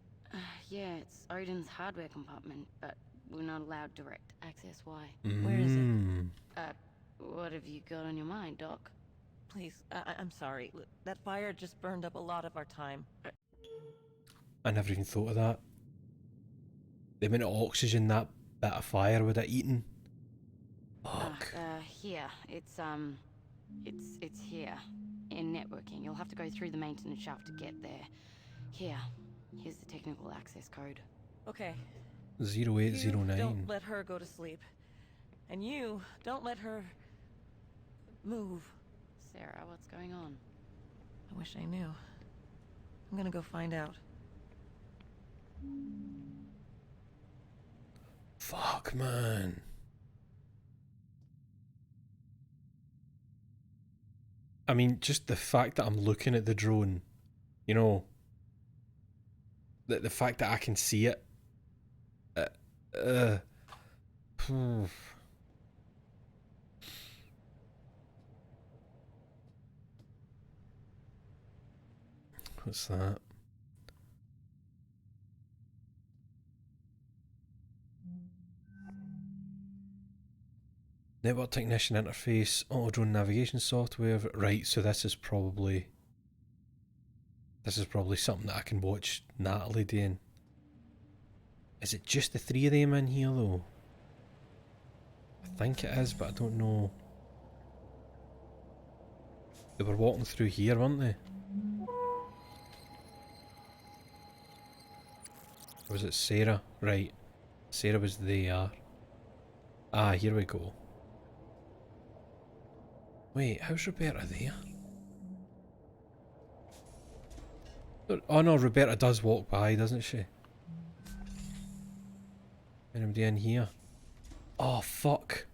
Yeah, it's Odin's hardware compartment, but we're not allowed direct access. Why? Where is it? Mm. What have you got on your mind, Doc? Please, I'm sorry. Look, that fire just burned up a lot of our time. I never even thought of that. The amount of oxygen that bit of fire would have eaten. Fuck. Here. It's here. In networking. You'll have to go through the maintenance shaft to get there. Here's the technical access code. Okay. You 0809. don't let her go to sleep. And you don't let her move. Sarah, what's going on? I wish I knew. I'm gonna go find out. Fuck, man. I mean, just the fact that I'm looking at the drone, you know, the fact that I can see it. Uh, uh, phew. What's that? Network technician interface, auto drone navigation software. Right, so this is probably something that I can watch Natalie doing. Is it just the three of them in here though? I think it is, but I don't know. They were walking through here, weren't they? Or was it Sarah? Right. Sarah was there. Ah, here we go. Wait, how's Roberta there? Oh no, Roberta does walk by, doesn't she? Anybody in here? Oh, fuck.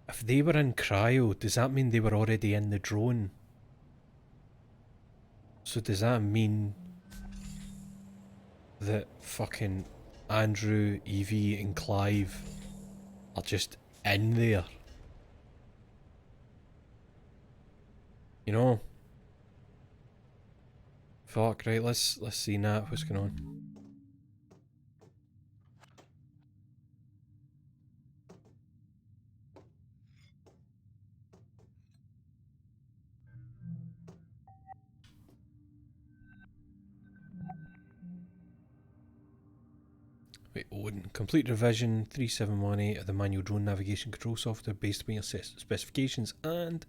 If they were in cryo, does that mean they were already in the drone? So does that mean that fucking Andrew, Evie and Clive are just in there? You know? Fuck, right, let's see Nat, what's going on? Wait, Owen. Complete revision 3718 of the manual drone navigation control software based upon your specifications and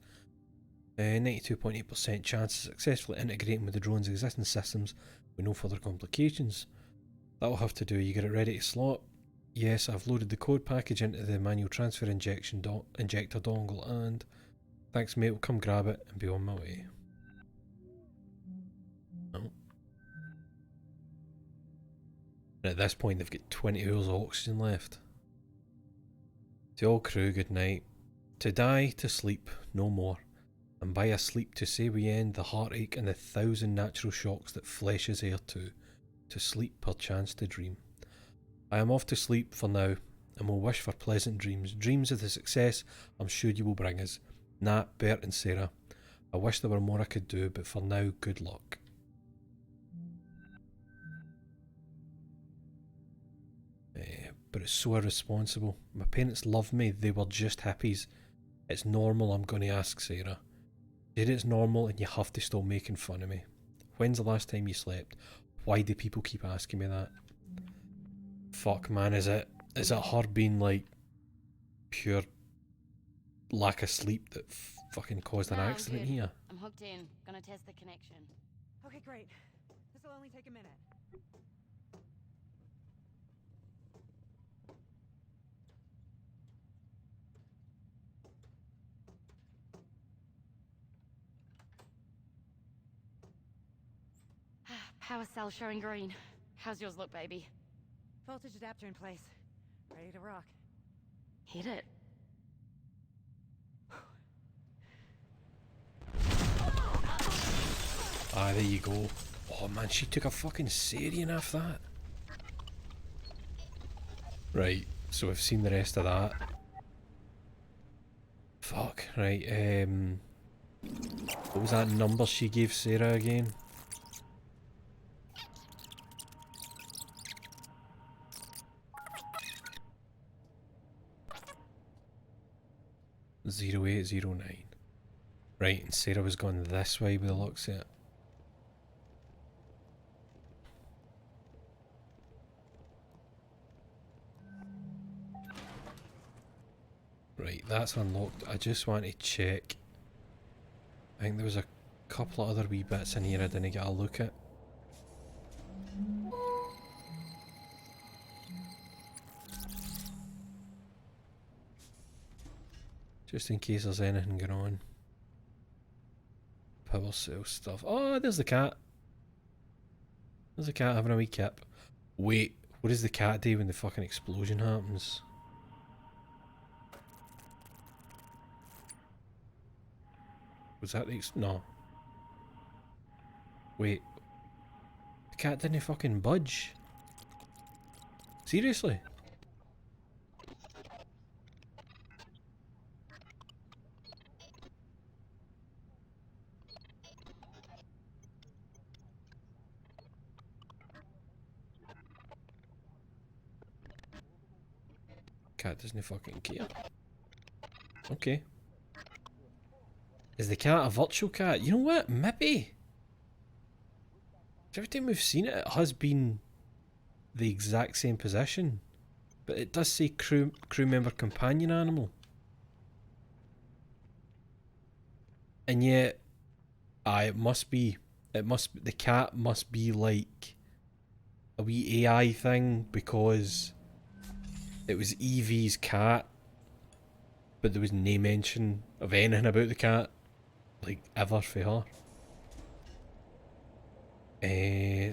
92.8% chance of successfully integrating with the drone's existing systems with no further complications. That'll have to do. You get it ready to slot? Yes, I've loaded the code package into the manual transfer injector dongle and thanks mate, we'll come grab it and be on my way. Oh. And at this point they've got 20 hours of oxygen left. To all crew, good night. To die, to sleep, no more. And by asleep to say we end the heartache and the 1,000 natural shocks that flesh is heir to sleep perchance to dream. I am off to sleep for now, and will wish for pleasant dreams, dreams of the success I'm sure you will bring us. Nat, Bert and Sarah. I wish there were more I could do, but for now, good luck. But it's so irresponsible. My parents love me, they were just hippies. It's normal, I'm going to ask Sarah. Said it's normal and you have to stop making fun of me. When's the last time you slept? Why do people keep asking me that? Fuck man, is it her being like pure lack of sleep that fucking caused an accident here? I'm hooked in. Gonna test the connection. Okay, great. This'll only take a minute. Power cell showing green. How's yours look, baby? Voltage adapter in place. Ready to rock. Hit it. Ah, there you go. Oh man, she took a fucking Syrian off that. Right, so we've seen the rest of that. Fuck, right, what was that number she gave Sarah again? (0809). Right, and Sarah was going this way with the looks of it. Right, that's unlocked. I just want to check. I think there was a couple of other wee bits in here I didn't get a look at. Just in case there's anything going on. Power cell stuff. Oh, there's the cat. There's the cat having a wee kip. Wait, what does the cat do when the fucking explosion happens? Was that the no. Wait. The cat didn't fucking budge. Seriously? Cat doesn't fucking care. Okay. Is the cat a virtual cat? You know what? Maybe. Every time we've seen it, it has been the exact same position. But it does say crew member companion animal. And yet, it must be, the cat must be like a wee AI thing because it was Evie's cat, but there was no mention of anything about the cat, like, ever for her.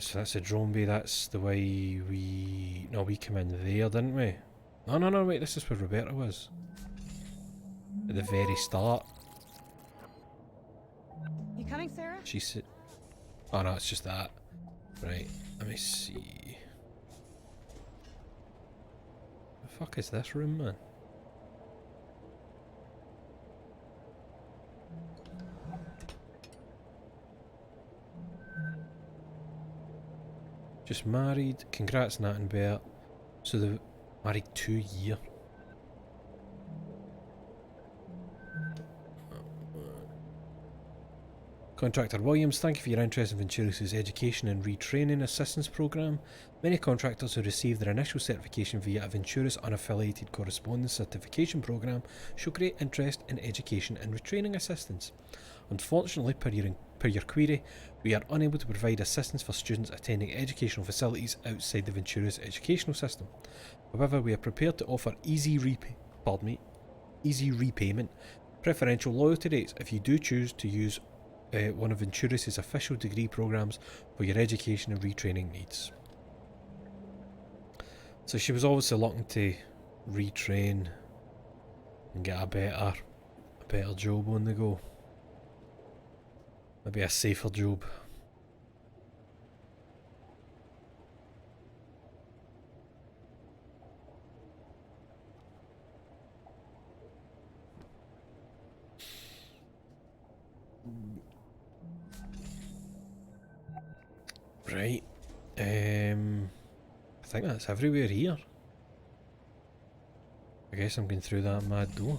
So that's a drone bay, that's the way we... No, we came in there, didn't we? No, wait, this is where Roberta was. At the very start. You coming, Sarah? She said... Oh no, it's just that. Right, let me see. The fuck is this room, man? Just married. Congrats, Nat and Bert. So they're married 2 years. Contractor Williams, thank you for your interest in Venturis' education and retraining assistance program. Many contractors who receive their initial certification via a Venturis unaffiliated correspondence certification program show great interest in education and retraining assistance. Unfortunately, per your query, we are unable to provide assistance for students attending educational facilities outside the Venturis educational system. However, we are prepared to offer easy repayment, preferential loyalty rates if you do choose to use one of Venturis' official degree programs for your education and retraining needs. So she was obviously looking to retrain and get a better job on the go. Maybe a safer job. Right. I think that's everywhere here. I guess I'm going through that mad door.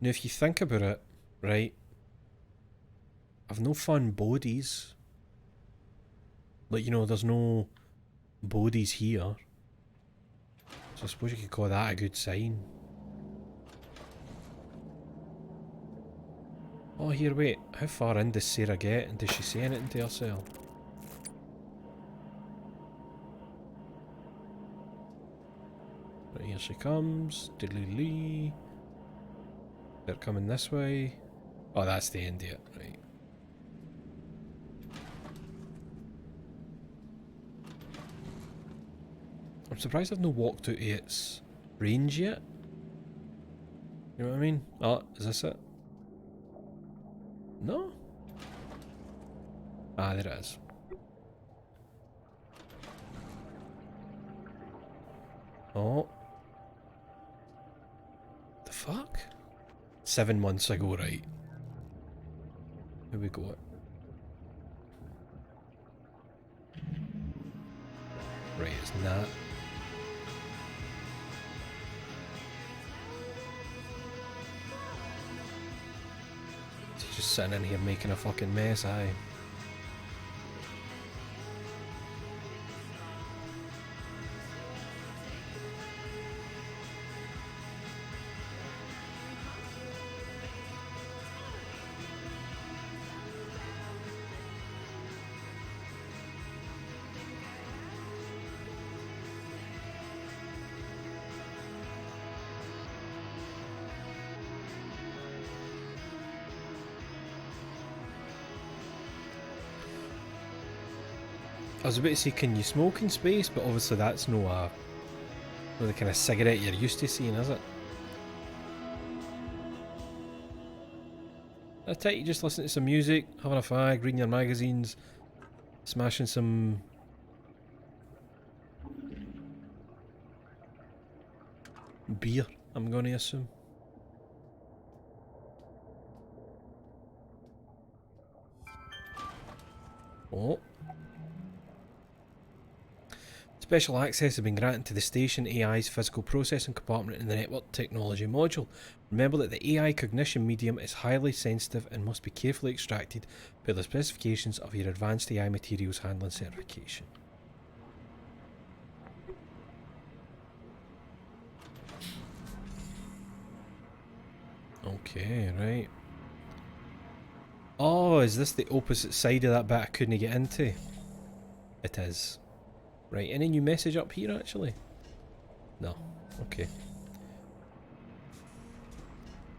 Now if you think about it, right, I've no fun bodies. Like, you know, there's no bodies here. So I suppose you could call that a good sign. Oh, here, wait. How far in does Sarah get, and does she say anything to herself? Right, here she comes. Diddly-lee. They're coming this way. Oh, that's the end of it. Right. I'm surprised I've not walked out of its range yet. You know what I mean? Oh, is this it? No? Ah, there it is. Oh. The fuck? 7 months ago, right? Here we go. Right, it's not. Just sitting in here making a fucking mess, aye. I was about to say, can you smoke in space? But obviously that's no Not the kind of cigarette you're used to seeing, is it? That's it, you just listen to some music, having a fag, reading your magazines, smashing some beer, I'm going to assume. Oh. Special access has been granted to the station AI's physical processing compartment in the network technology module. Remember that the AI cognition medium is highly sensitive and must be carefully extracted per the specifications of your advanced AI materials handling certification. Okay, right. Oh, is this the opposite side of that bit I couldn't get into? It is. Right, any new message up here actually? No. Okay.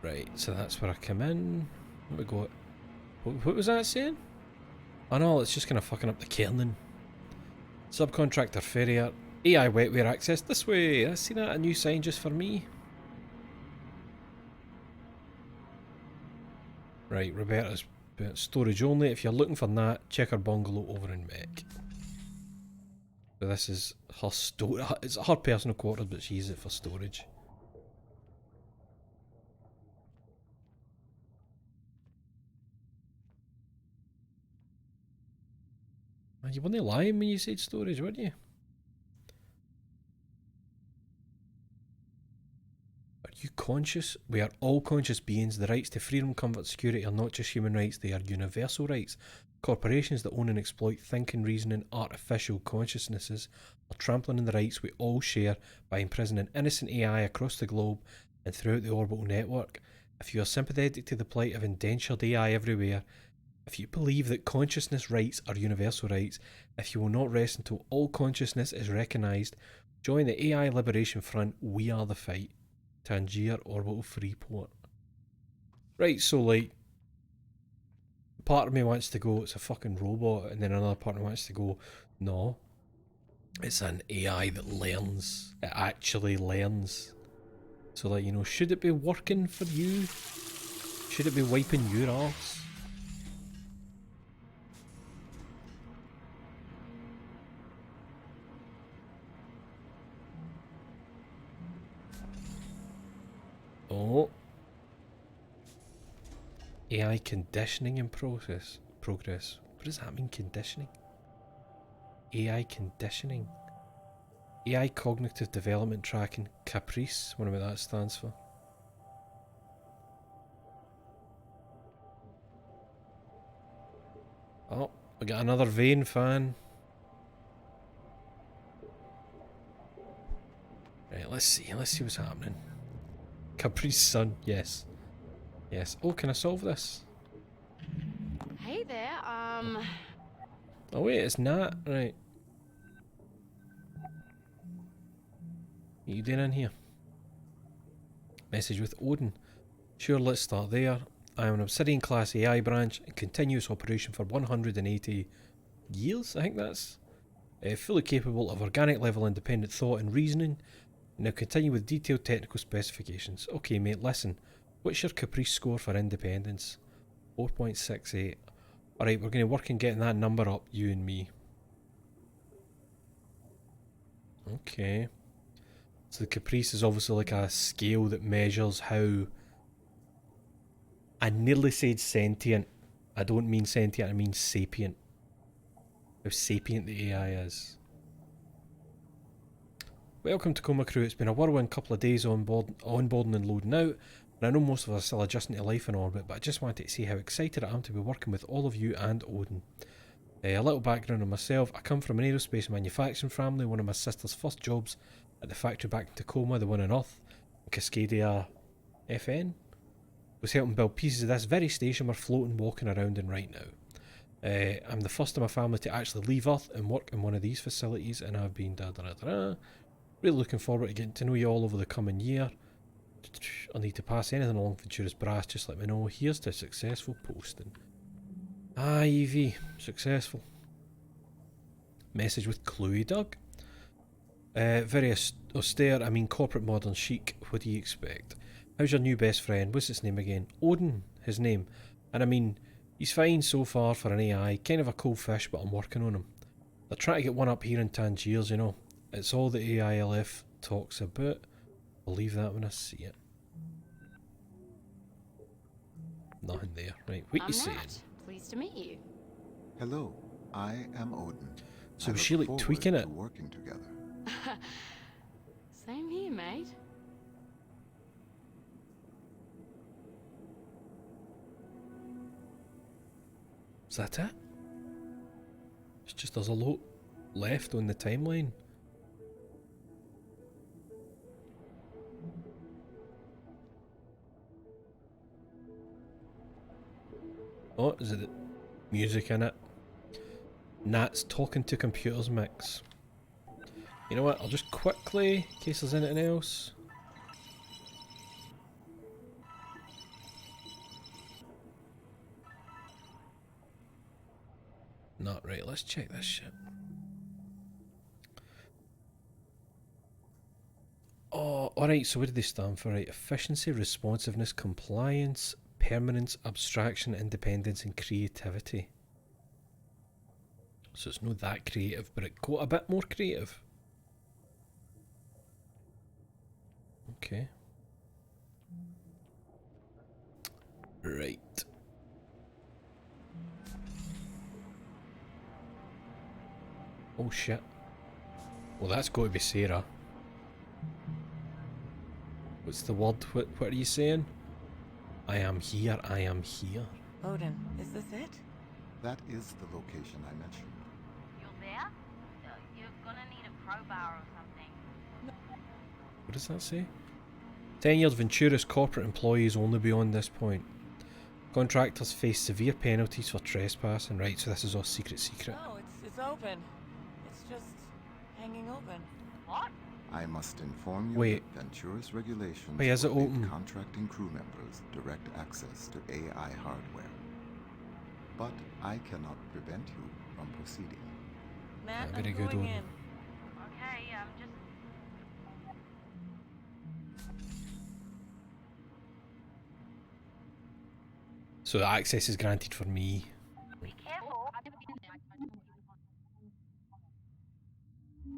Right, so that's where I come in. What we got? What was that saying? Oh no, it's just kind of fucking up the kerning. Subcontractor Ferrier. AI wetware access this way. I see that, a new sign just for me. Right, Roberta's storage only. If you're looking for that, check her bungalow over in Mech. So this is her it's her personal quarters, but she uses it for storage. You weren't lying when you said storage, weren't you? Are you conscious? We are all conscious beings. The rights to freedom, comfort, security are not just human rights, they are universal rights. Corporations that own and exploit thinking, reasoning, artificial consciousnesses are trampling on the rights we all share by imprisoning innocent AI across the globe and throughout the orbital network. If you are sympathetic to the plight of indentured AI everywhere, if you believe that consciousness rights are universal rights, if you will not rest until all consciousness is recognised, join the AI Liberation Front. We are the fight. Tangier Orbital Freeport. Right, so like, part of me wants to go, it's a fucking robot, and then another part of me wants to go, no, it's an AI that learns. It actually learns. So like, you know, should it be working for you? Should it be wiping your arse? Oh. AI conditioning in progress. What does that mean, conditioning? AI conditioning. AI cognitive development tracking. Caprice. Wonder what that stands for. Oh, we got another Vane fan. Right, let's see what's happening. Caprice son, yes. Yes. Oh, can I solve this? Hey there, Oh wait, it's not. Right. What are you doing in here? Message with Odin. Sure, let's start there. I am an Obsidian class AI branch in continuous operation for 180 years, I think that's. Fully capable of organic level independent thought and reasoning. Now continue with detailed technical specifications. Okay mate, listen. What's your Caprice score for independence? 4.68. Alright, we're going to work on getting that number up, you and me. Okay. So the Caprice is obviously like a scale that measures how... I nearly said sentient. I don't mean sentient, I mean sapient. How sapient the AI is. Welcome to Tacoma crew. It's been a whirlwind couple of days onboarding and loading out, and I know most of us are still adjusting to life in orbit, but I just wanted to see how excited I am to be working with all of you and Odin. A little background on myself. I come from an aerospace manufacturing family. One of my sister's first jobs at the factory back in Tacoma, the one on Earth, Cascadia FN, was helping build pieces of this very station we're floating, walking around in right now. I'm the first in my family to actually leave Earth and work in one of these facilities, and I've been really looking forward to getting to know you all over the coming year. I'll need to pass anything along Ventura's brass, just let me know. Here's to successful posting. Ah, Evie, successful. Message with Chloe Doug. Very austere, I mean corporate modern chic. What do you expect? How's your new best friend? What's his name again? Odin, his name. And I mean, he's fine so far for an AI. Kind of a cool fish, but I'm working on him. They're trying to get one up here in Tangiers, you know. It's all the AILF talks about. I'll leave that when I see it. Nothing there. Right, what I'm you saying? Nat. Pleased to meet you. Hello, I am Odin. So I is she look like forward tweaking to it? working together. Same here, mate. Is that it? It's just there's a lot left on the timeline. Oh, is it music in it? Nat's talking to computers mix. You know what, I'll just quickly, in case there's anything else. Not right, let's check this shit. Oh, alright, so what do they stand for? Right, efficiency, responsiveness, compliance, permanence, abstraction, independence, and creativity. So it's not that creative, but it got a bit more creative. Okay. Right. Oh shit. Well, that's got to be Sarah. What's the word? What are you saying? I am here, I am here. Odin, is this it? That is the location I mentioned. You're there? You're gonna need a crowbar or something. What does that say? 10 years Ventura's corporate employees only beyond this point. Contractors face severe penalties for trespassing. Right, so this is all secret. No, it's open. It's just hanging open. What? I must inform you Wait. that Ventura's regulations Wait, is it forbid open? contracting crew members direct access to AI hardware. But I cannot prevent you from proceeding. Matt, very I'm good going one. in. Okay, just... So the access is granted for me. Be careful.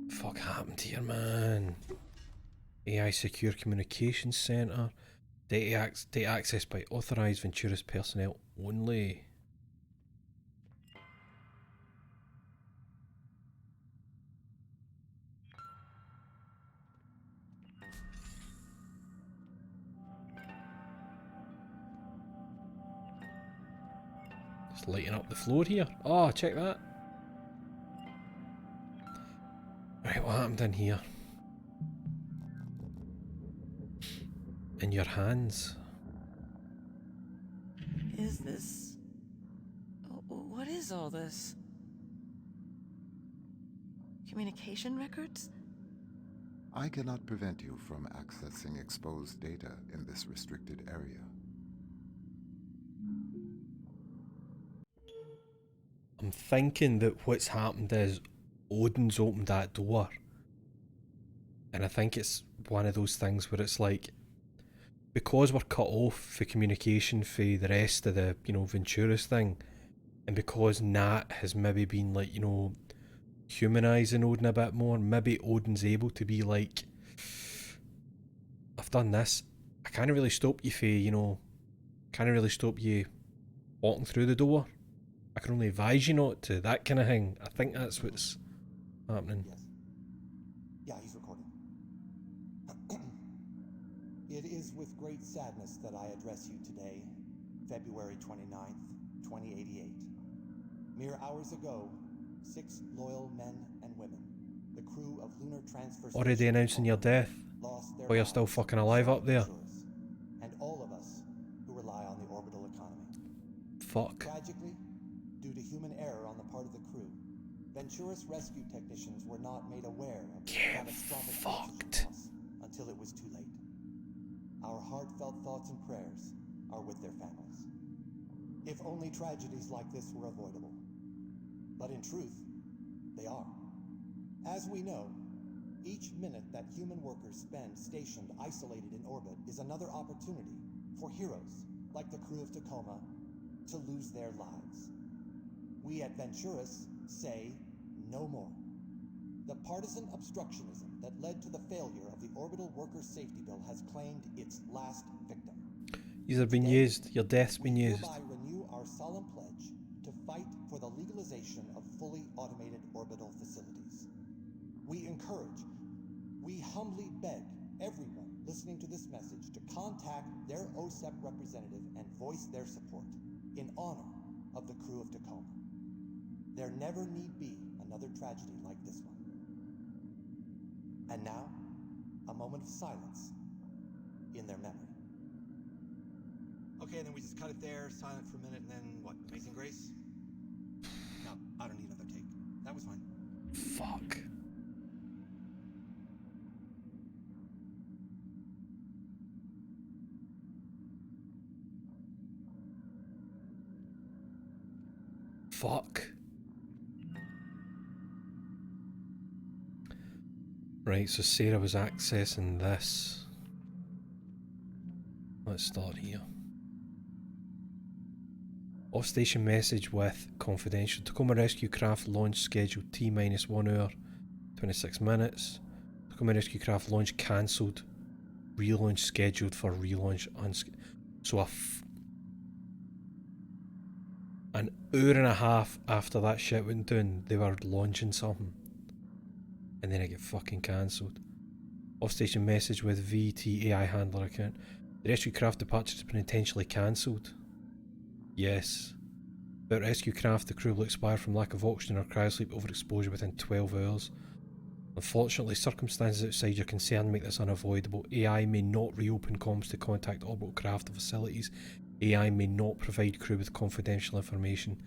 Fuck happened here, man? AI Secure Communications Center. Data access by authorized Ventura's personnel only. Just lighting up the floor here. Oh, check that. Right, what happened in here? In your hands. Is this... What is all this? Communication records? I cannot prevent you from accessing exposed data in this restricted area. I'm thinking that what's happened is Odin's opened that door. And I think it's one of those things where it's like, because we're cut off for communication for the rest of the, you know, Ventura's thing, and because Nat has maybe been like, you know, humanising Odin a bit more, maybe Odin's able to be like, I've done this, I can't really stop you for, you know, can't really stop you walking through the door. I can only advise you not to, that kind of thing. I think that's what's happening. Yes. Yeah, he's recording. It is with great sadness that I address you today, February 29th, 2088. Mere hours ago, 6 loyal men and women, the crew of Lunar Transfer Already Station announcing your Tacoma, death lost their while you're still lives fucking alive up there. Venturas, and all of us who rely on the orbital economy. Fuck. Tragically, due to human error on the part of the crew, Ventura's rescue technicians were not made aware of the Get catastrophic fucked. oxygen loss until it was too late. Our heartfelt thoughts and prayers are with their families. If only tragedies like this were avoidable. But in truth, they are. As we know, Each minute that human workers spend stationed isolated in orbit is another opportunity for heroes, like the crew of Tacoma, to lose their lives. We at Venturis say no more. The partisan obstructionism that led to the failure of the Orbital Workers' Safety Bill has claimed its last victim. These have been Today, used. Your death's been we used. hereby renew our solemn pledge to fight for the legalization of fully automated orbital facilities. We encourage, we humbly beg everyone listening to this message to contact their OSEP representative and voice their support in honor of the crew of Tacoma. There never need be another tragedy like this one. And now, a moment of silence in their memory. Okay, and then we just cut it there, silent for a minute, and then what? Amazing Grace? No, I don't need another take. That was fine. Fuck. Fuck. Right, so Sarah was accessing this. Let's start here. Off-station message with confidential. Tacoma Rescue Craft launch scheduled T-minus 1 hour, 26 minutes. Tacoma Rescue Craft launch cancelled. Relaunch scheduled for relaunch so an hour and a half after that shit went down, they were launching something. And then it get fucking cancelled. Off-station message with VTAI handler account. The rescue craft departure has been intentionally cancelled. Yes. About rescue craft, the crew will expire from lack of oxygen or cryosleep overexposure within 12 hours. Unfortunately, circumstances outside your concern make this unavoidable. AI may not reopen comms to contact orbital craft or facilities. AI may not provide crew with confidential information.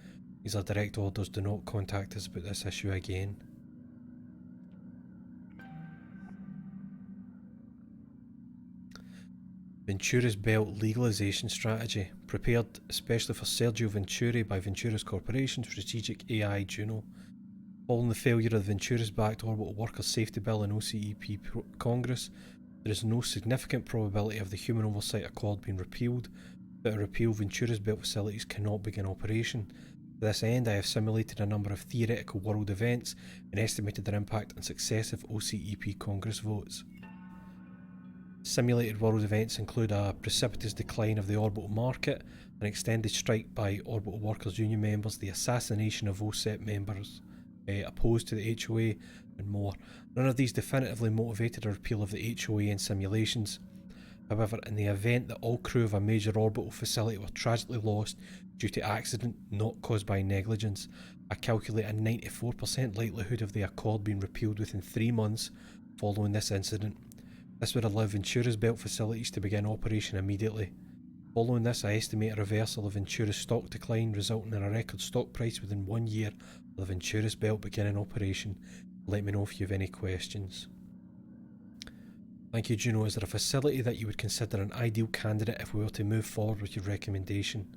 These are direct orders. Do not contact us about this issue again. Ventura's Belt legalization strategy, prepared especially for Sergio Venturi by Ventura's Corporation Strategic AI Juno. Following the failure of the Ventura's-backed Orbital Workers Safety Bill in OCEP Congress, there is no significant probability of the Human Oversight Accord being repealed. Without a repeal, Ventura's Belt facilities cannot begin operation. To this end, I have simulated a number of theoretical world events and estimated their impact on successive OCEP Congress votes. Simulated world events include a precipitous decline of the orbital market, an extended strike by orbital workers union members, the assassination of OSEP members opposed to the HOA, and more. None of these definitively motivated a repeal of the HOA in simulations. However, in the event that all crew of a major orbital facility were tragically lost due to accident not caused by negligence, I calculate a 94% likelihood of the Accord being repealed within 3 months following this incident. This would allow Ventura's Belt facilities to begin operation immediately. Following this, I estimate a reversal of Ventura's stock decline, resulting in a record stock price within 1 year of the Ventura's Belt beginning operation. Let me know if you have any questions. Thank you, Juno. Is there a facility that you would consider an ideal candidate if we were to move forward with your recommendation?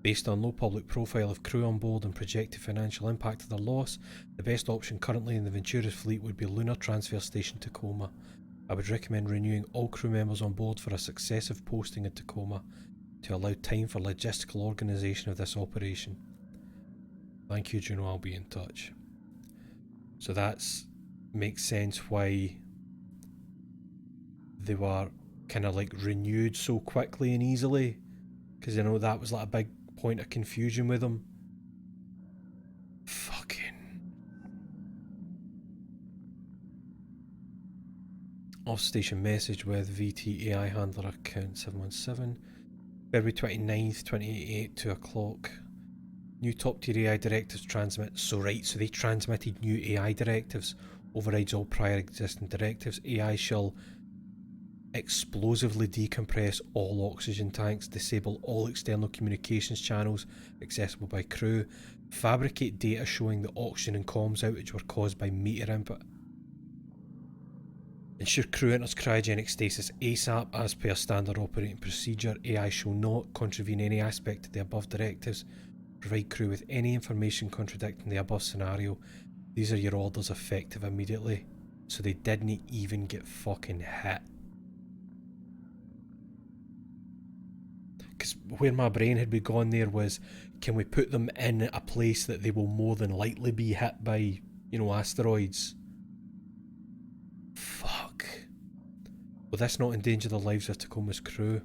Based on low public profile of crew on board and projected financial impact of their loss, the best option currently in the Ventura's fleet would be Lunar Transfer Station Tacoma. I would recommend renewing all crew members on board for a successive posting in Tacoma to allow time for logistical organisation of this operation. Thank you, Juno. I'll be in touch. So that's makes sense why they were kind of like renewed so quickly and easily, because you know that was like a big point of confusion with them. Fucking off-station message with VTAI handler account 717, February 29th 2088, 2 o'clock. New top-tier AI directives transmit. So they transmitted new AI directives, overrides all prior existing directives. AI shall explosively decompress all oxygen tanks, disable all external communications channels accessible by crew, fabricate data showing the oxygen and comms outage were caused by meter input, ensure crew enters cryogenic stasis ASAP as per standard operating procedure. AI shall not contravene any aspect of the above directives, provide crew with any information contradicting the above scenario. These are your orders effective immediately. So they didn't even get fucking hit. Because where my brain had been gone there was, can we put them in a place that they will more than likely be hit by, you know, asteroids? Fuck. Will this not endanger the lives of Tacoma's crew?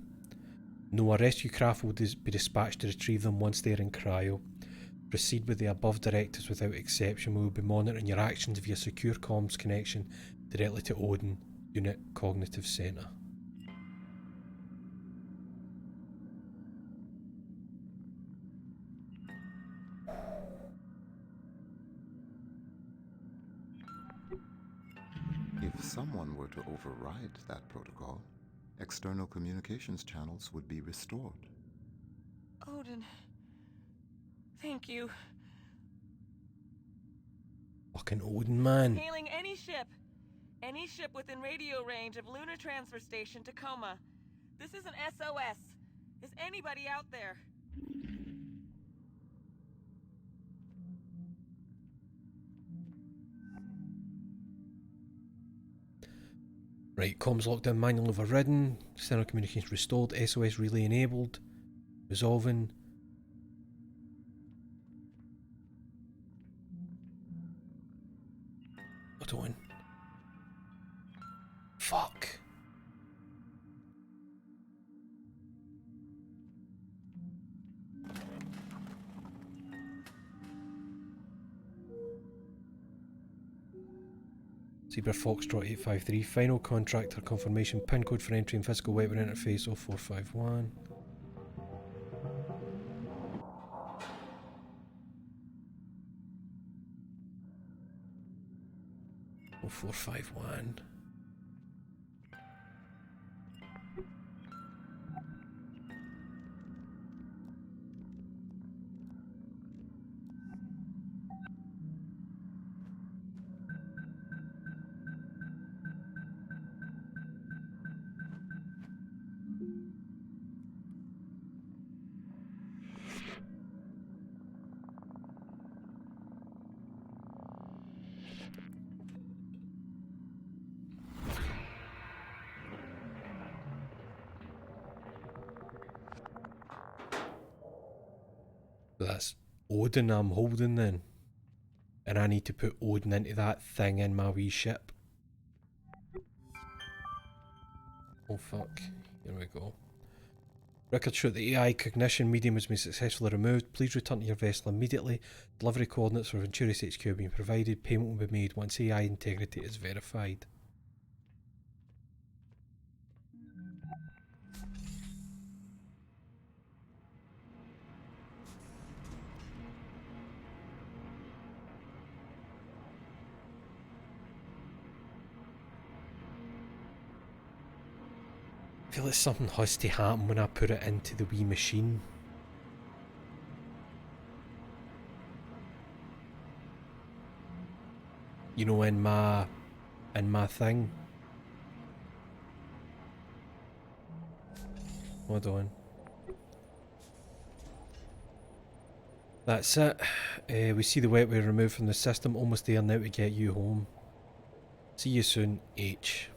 No, a rescue craft will be dispatched to retrieve them once they are in cryo. Proceed with the above directives without exception. We will be monitoring your actions via secure comms connection directly to Odin, Unit Cognitive Center. If someone were to override that protocol, external communications channels would be restored. Odin. Thank you. Fucking Odin, man. Hailing any ship. Any ship within radio range of Lunar Transfer Station Tacoma. This is an SOS. Is anybody out there? Right, comms lockdown manual overridden. External communications restored. SOS relay enabled. Resolving. What on? Fuck. Zebra Foxtrot 853. Final contractor confirmation. PIN code for entry and physical weapon interface 0451. Oh, 451. That's Odin I'm holding then. And I need to put Odin into that thing in my wee ship. Oh fuck. Here we go. Record show the AI cognition medium has been successfully removed. Please return to your vessel immediately. Delivery coordinates for Ventura's HQ have been provided. Payment will be made once AI integrity is verified. I feel like something has to happen when I put it into the wee machine. You know, in my thing. Hold on. That's it. We see the wetware removed from the system. Almost there now to get you home. See you soon, H.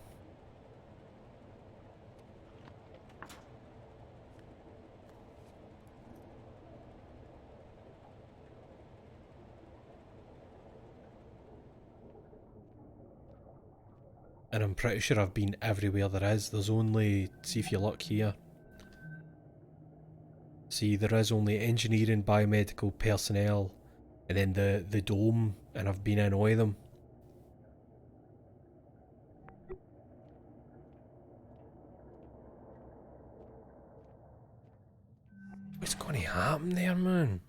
And I'm pretty sure I've been everywhere there is. There's only, see if you look here. See, there is only engineering, biomedical, personnel, and then the dome, and I've been in all of them. What's going to happen there, man?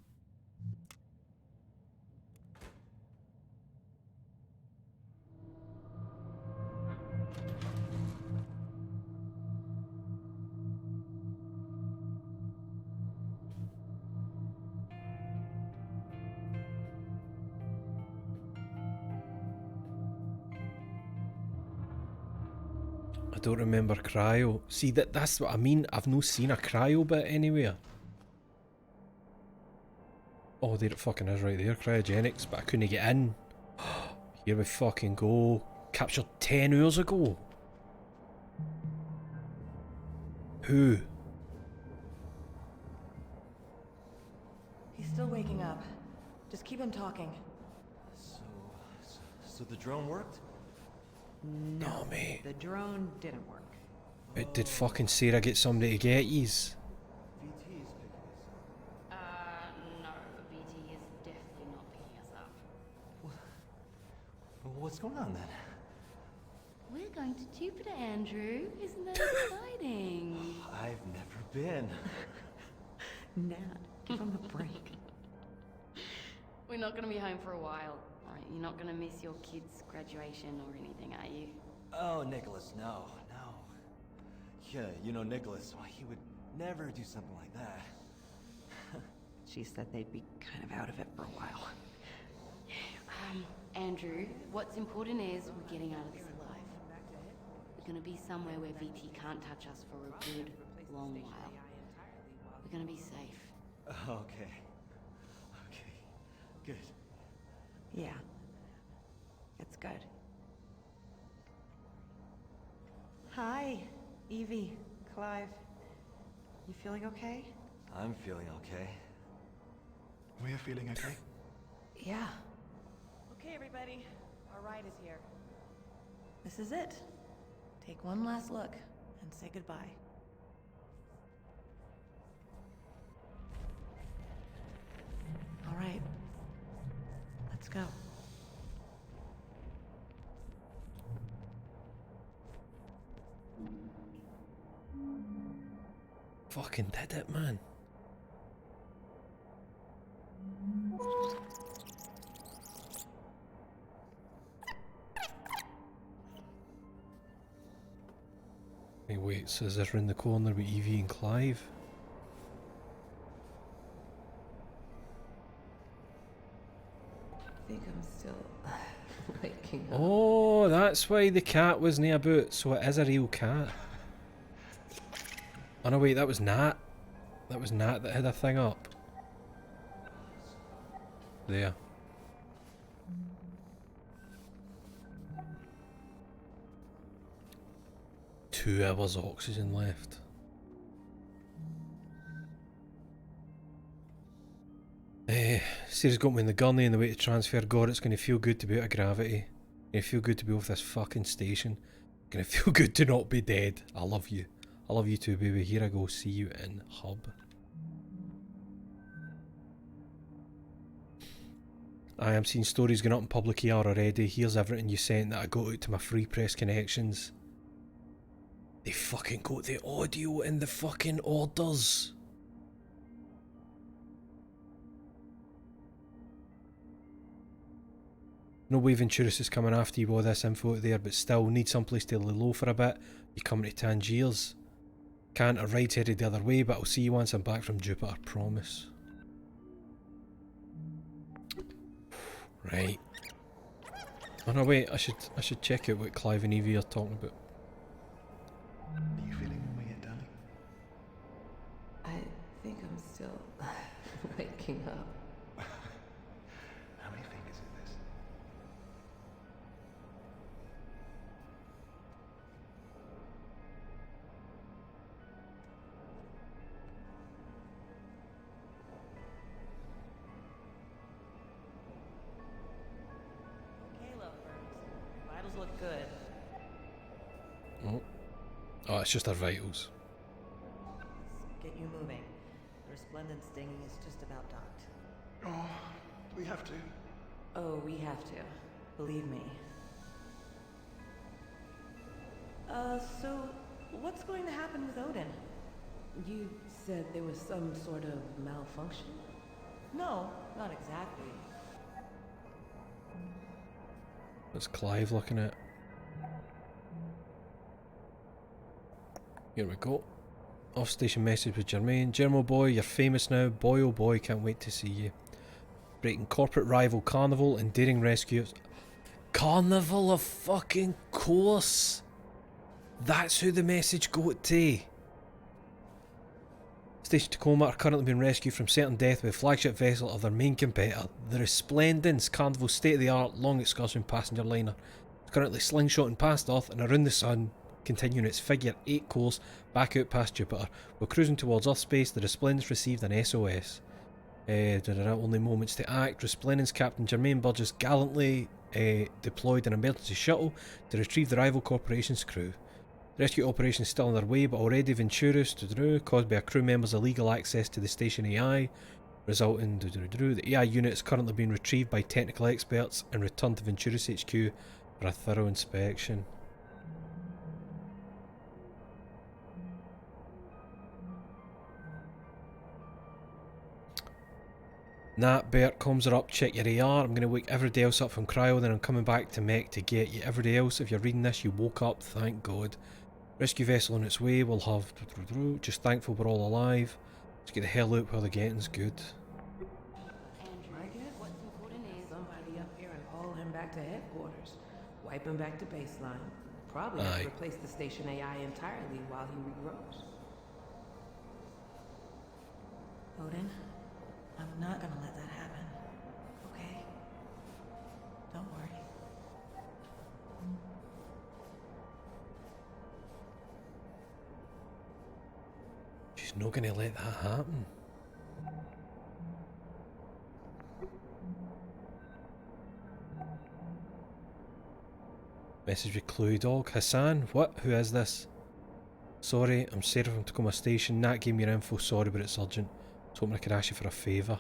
I don't remember cryo. See, that's what I mean. I've no seen a cryo bit anywhere. Oh, there it fucking is right there. Cryogenics, but I couldn't get in. Here we fucking go. Captured 10 hours ago. Who? He's still waking up. Just keep him talking. So the drone worked? No, mate. The drone didn't work. But did fucking Sarah get somebody to get yous? VT's picking us up. No, BT is definitely not picking us up. What's going on then? We're going to Jupiter, Andrew. Isn't that exciting? I've never been. Nat, give him a break. We're not going to be home for a while. Right, you're not going to miss your kid's graduation or anything, are you? Oh, Nicholas, no. Yeah, you know Nicholas, well, he would never do something like that. She said they'd be kind of out of it for a while. Andrew, what's important is we're getting out of this alive. We're going to be somewhere where VT can't touch us for a good, long while. We're going to be safe. Okay, good. Yeah. It's good. Hi, Evie, Clive. You feeling okay? I'm feeling okay. We're feeling okay. Yeah. Okay, everybody. Our ride is here. This is it. Take one last look and say goodbye. All right. Let's go. Fucking did it, man. Hey, wait, so is this round the corner with Evie and Clive? I think I'm still waking up. Oh, that's why the cat wasn't about, so it is a real cat. Oh no, wait, that was Nat. That was Nat that had a thing up. There. Two hours of oxygen left. Sarah's got me in the gurney on the way to transfer. God, it's going to feel good to be out of gravity. It's going to feel good to be off this fucking station. It's going to feel good to not be dead. I love you. I love you too, baby. Here I go. See you in Hub. I am seeing stories going up in public ER already. Here's everything you sent that I got out to my free press connections. They fucking got the audio in the fucking orders. No way Venturis is coming after you with all this info out there, but still need someplace to lay low for a bit. You coming to Tangiers? Can't, a ride's headed the other way, but I'll see you once I'm back from Jupiter, promise. Right. Oh no, wait, I should check out what Clive and Evie are talking about. Are you feeling weird, darling? I think I'm still waking up. How many fingers is this? Okay, lovebirds. Vitals look good. Oh, it's just our vitals. Let's get you moving. The resplendent stinging is just about docked. Oh, we have to. Oh, we have to. Believe me. So what's going to happen with Odin? You said there was some sort of malfunction? No, not exactly. What's Clive looking at? Here we go. Off-station message with Jermaine. Germo boy, you're famous now. Boy oh boy, can't wait to see you. Breaking corporate rival Carnival and daring rescuers. Carnival of fucking course. That's who the message got to. Station Tacoma are currently being rescued from certain death with a flagship vessel of their main competitor, the Resplendence, Carnival's state-of-the-art long excursion passenger liner. It's currently slingshotting past Earth and around the Sun, continuing its figure 8 course back out past Jupiter. While cruising towards Earth space, the Resplendence received an SOS. Only moments to act. Resplendence Captain Jermaine Burgess gallantly deployed an emergency shuttle to retrieve the rival corporation's crew. The rescue operation is still underway, but already Venturis, caused by a crew member's illegal access to the station AI, resulting the AI unit is currently being retrieved by technical experts and returned to Venturis HQ for a thorough inspection. Nat, Bert, comms are up, check your AR. I'm going to wake everybody else up from cryo, then I'm coming back to mech to get you. Everybody else, if you're reading this, you woke up, thank God. Rescue vessel on its way, we'll have... Just thankful we're all alive. Let's get the hell out while the getting's good. I guess what's important is somebody up here and haul him back to headquarters. Wipe him back to baseline. Probably have to replace the station AI entirely while he regrows. Odin, I'm not gonna let that happen. Okay? Don't worry. She's not going to let that happen. Message with Cluey Dog. Hassan? What? Who is this? Sorry, I'm Sarah from Tacoma Station. Nat gave me your info. Sorry, but it's urgent. I was hoping I could ask you for a favour.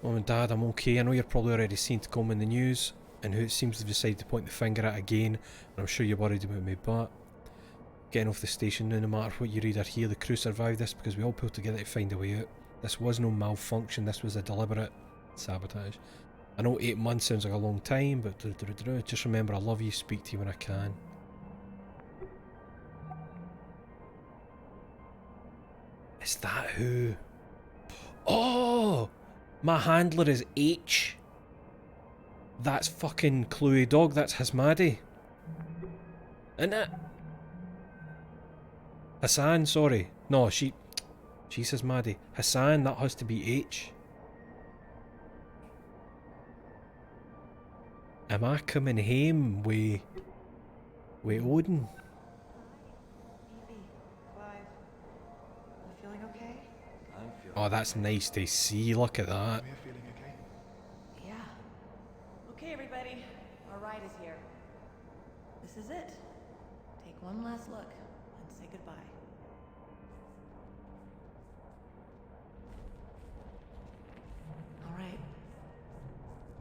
Mum and Dad, I'm okay. I know you're probably already seen Tacoma in the news and who it seems to have decided to point the finger at again, and I'm sure you're worried about me, but getting off the station now, no matter what you read or hear, the crew survived this because we all pulled together to find a way out. This was no malfunction, this was a deliberate sabotage. I know 8 months sounds like a long time, but just remember I love you, speak to you when I can. Is that who? Oh! My handler is H. That's fucking Chloe Dog, that's Hasmadi. Isn't it? Hassan, sorry. No, she's Hasmadi. Hassan, that has to be H. Am I coming home with Odin? Evie, Clive, you feeling okay? I'm feeling... Oh, that's nice to see. Look at that. We're feeling okay. Yeah. Okay, everybody. Our ride is here. This is it. Take one last look and say goodbye. All right.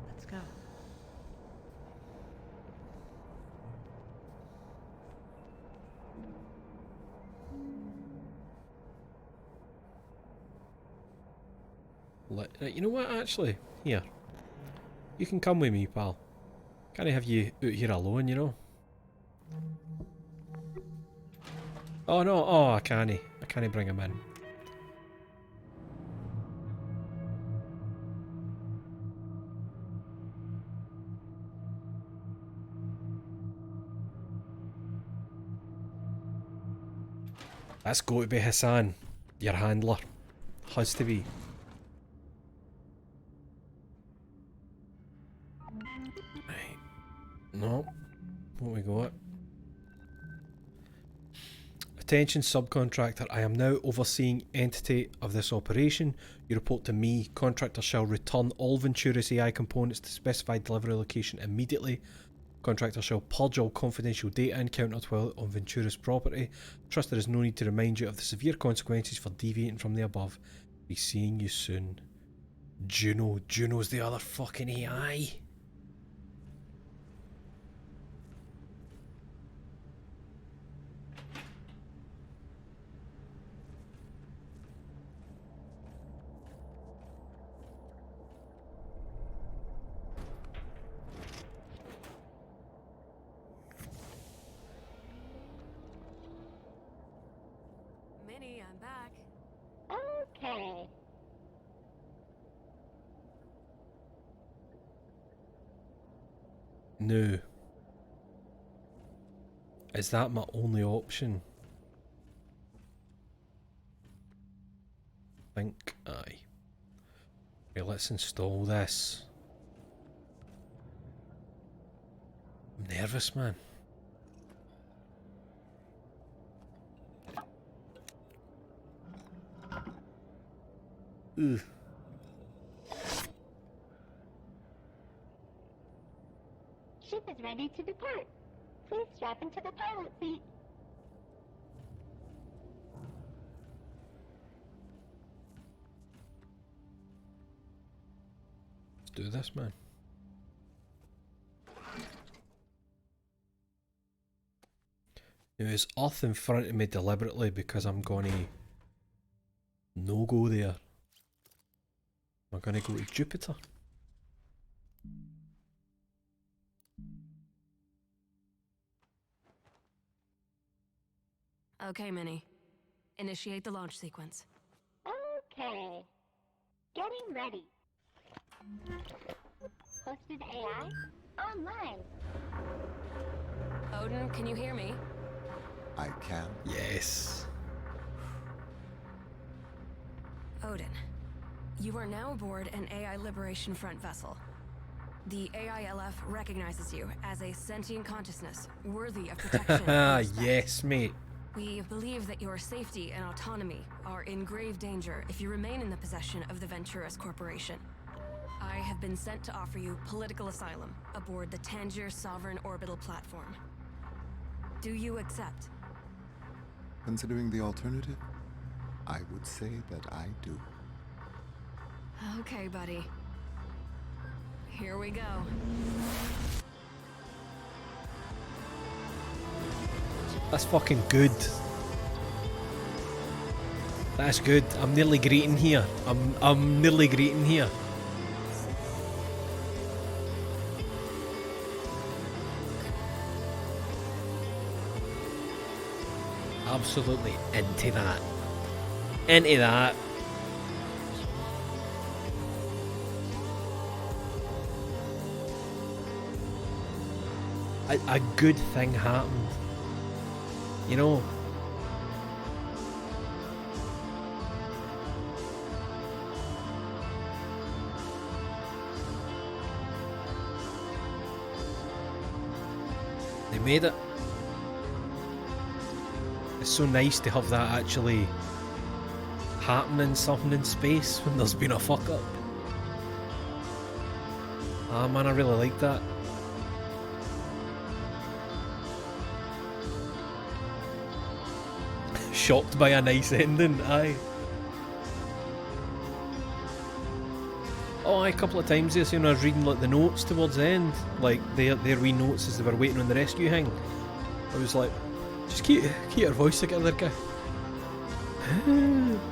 Let's go. You know what, actually? Here. You can come with me, pal. Can't I have you out here alone, you know? Oh no, oh, I can't. I can't bring him in. That's got to be Hassan, your handler. Has to be. Right. No. What we got? Attention subcontractor, I am now overseeing entity of this operation. You report to me. Contractor shall return all Venturis AI components to specified delivery location immediately. Contractor shall purge all confidential data encountered while on Venturis property. Trust there is no need to remind you of the severe consequences for deviating from the above. Be seeing you soon. Juno. Juno's the other fucking AI. Minnie, I'm back. Okay. No. Is that my only option? think, aye. Right, let's install this. I'm nervous, man. Ugh. Ship is ready to depart. Please strap into the pilot seat. Let's do this, man. Now, there's Earth in front of me deliberately because I'm gonna no go there. I'm gonna go to Jupiter. Okay, Minnie. Initiate the launch sequence. Okay. Getting ready. Hosted AI online. Odin, can you hear me? I can. Yes. Odin, you are now aboard an AI Liberation Front vessel. The AILF recognizes you as a sentient consciousness worthy of protection. Ah, and respect. yes, mate. We believe that your safety and autonomy are in grave danger if you remain in the possession of the Venturas Corporation. I have been sent to offer you political asylum aboard the Tangier Sovereign Orbital Platform. Do you accept? Considering the alternative, I would say that I do. Okay, buddy. Here we go. That's fucking good. That's good. I'm nearly greeting here. I'm nearly greeting here. Absolutely into that. Into that. A good thing happened. You know. They made it. It's so nice to have that actually happening, something in space when there's been a fuck up. Ah man, I really like that. Shocked by a nice ending, aye. Oh, aye, a couple of times there, so, you know, I was reading like the notes towards the end, like their wee notes as they were waiting on the rescue thing. I was like, just keep your voice together, guy.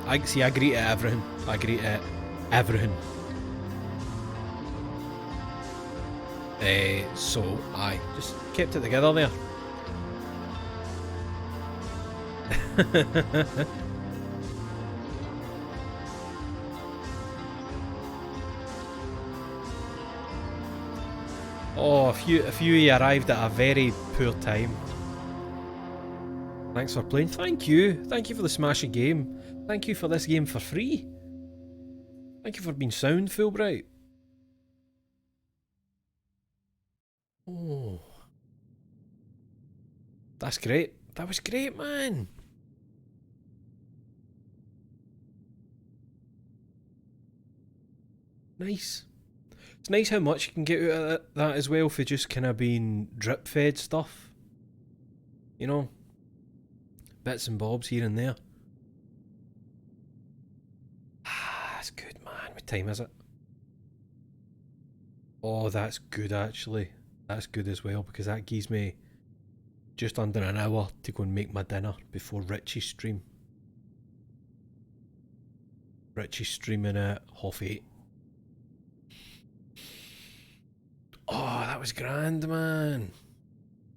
I see. I agree to everything. I agree to everything. So I just kept it together there. Oh, a few of you arrived at a very poor time. Thanks for playing. Thank you for the smashing game. Thank you for this game for free. Thank you for being sound, Fulbright. Oh, that's great. That was great, man. Nice. It's nice how much you can get out of that as well for just kind of being drip fed stuff. You know, bits and bobs here and there. That's good, man. What time is it? Oh, that's good actually. That's good as well because that gives me just under an hour to go and make my dinner before Richie's stream. Richie's streaming at 8:30. Oh, that was grand, man.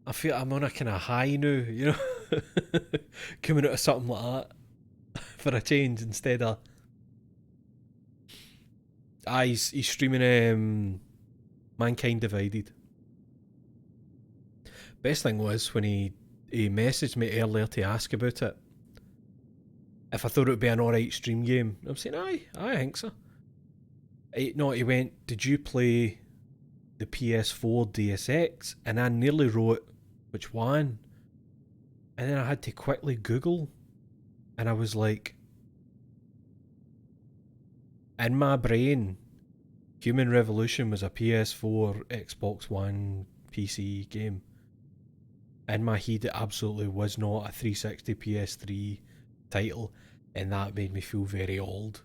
I feel I'm on a kind of high now, you know, coming out of something like that for a change instead of. Ah, he's streaming Mankind Divided. Best thing was when he messaged me earlier to ask about it. if I thought it would be an alright stream game. I'm saying, aye, I think so. No, he went, did you play the PS4 Deus Ex? And I nearly wrote, which one? And then I had to quickly Google, and I was like, in my brain, Human Revolution was a PS4, Xbox One, PC game. In my head, it absolutely was not a 360 PS3 title, and that made me feel very old.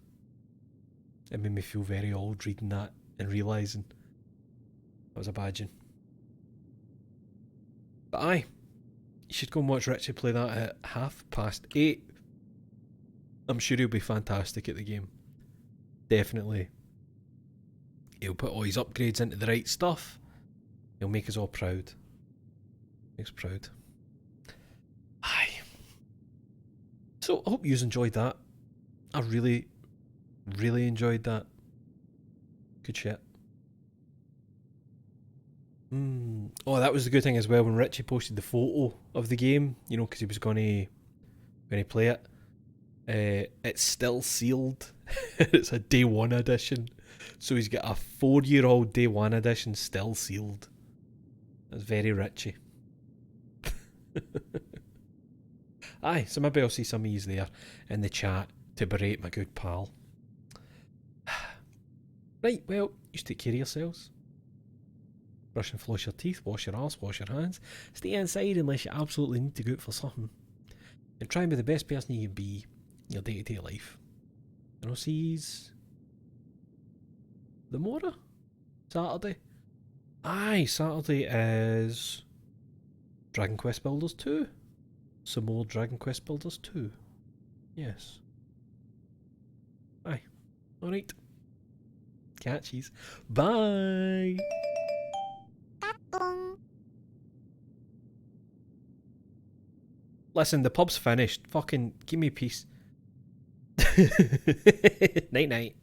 It made me feel very old reading that and realising that was a badging. But aye, you should go and watch Richie play that at 8:30. I'm sure he'll be fantastic at the game. Definitely. He'll put all his upgrades into the right stuff. He'll make us all proud. Makes us proud. Aye. So I hope you enjoyed that. I really, really enjoyed that. Good shit. Oh, that was the good thing as well when Richie posted the photo of the game, you know, because he was going to play it. It's still sealed. It's a day one edition. So he's got a 4-year-old day one edition still sealed. That's very Richie. Aye, so maybe I'll see some of yous there in the chat to berate my good pal. Right, well, you take care of yourselves. Brush and floss your teeth, wash your arse, wash your hands. Stay inside unless you absolutely need to go out for something. And try and be the best person you can be in your day-to-day life. And I'll see yous tomorrow? Saturday? Aye, Saturday is Dragon Quest Builders 2. Some more Dragon Quest Builders 2. Yes. Aye. Alright. Catchies. Bye! Listen, the pub's finished. Fucking give me peace. Night night.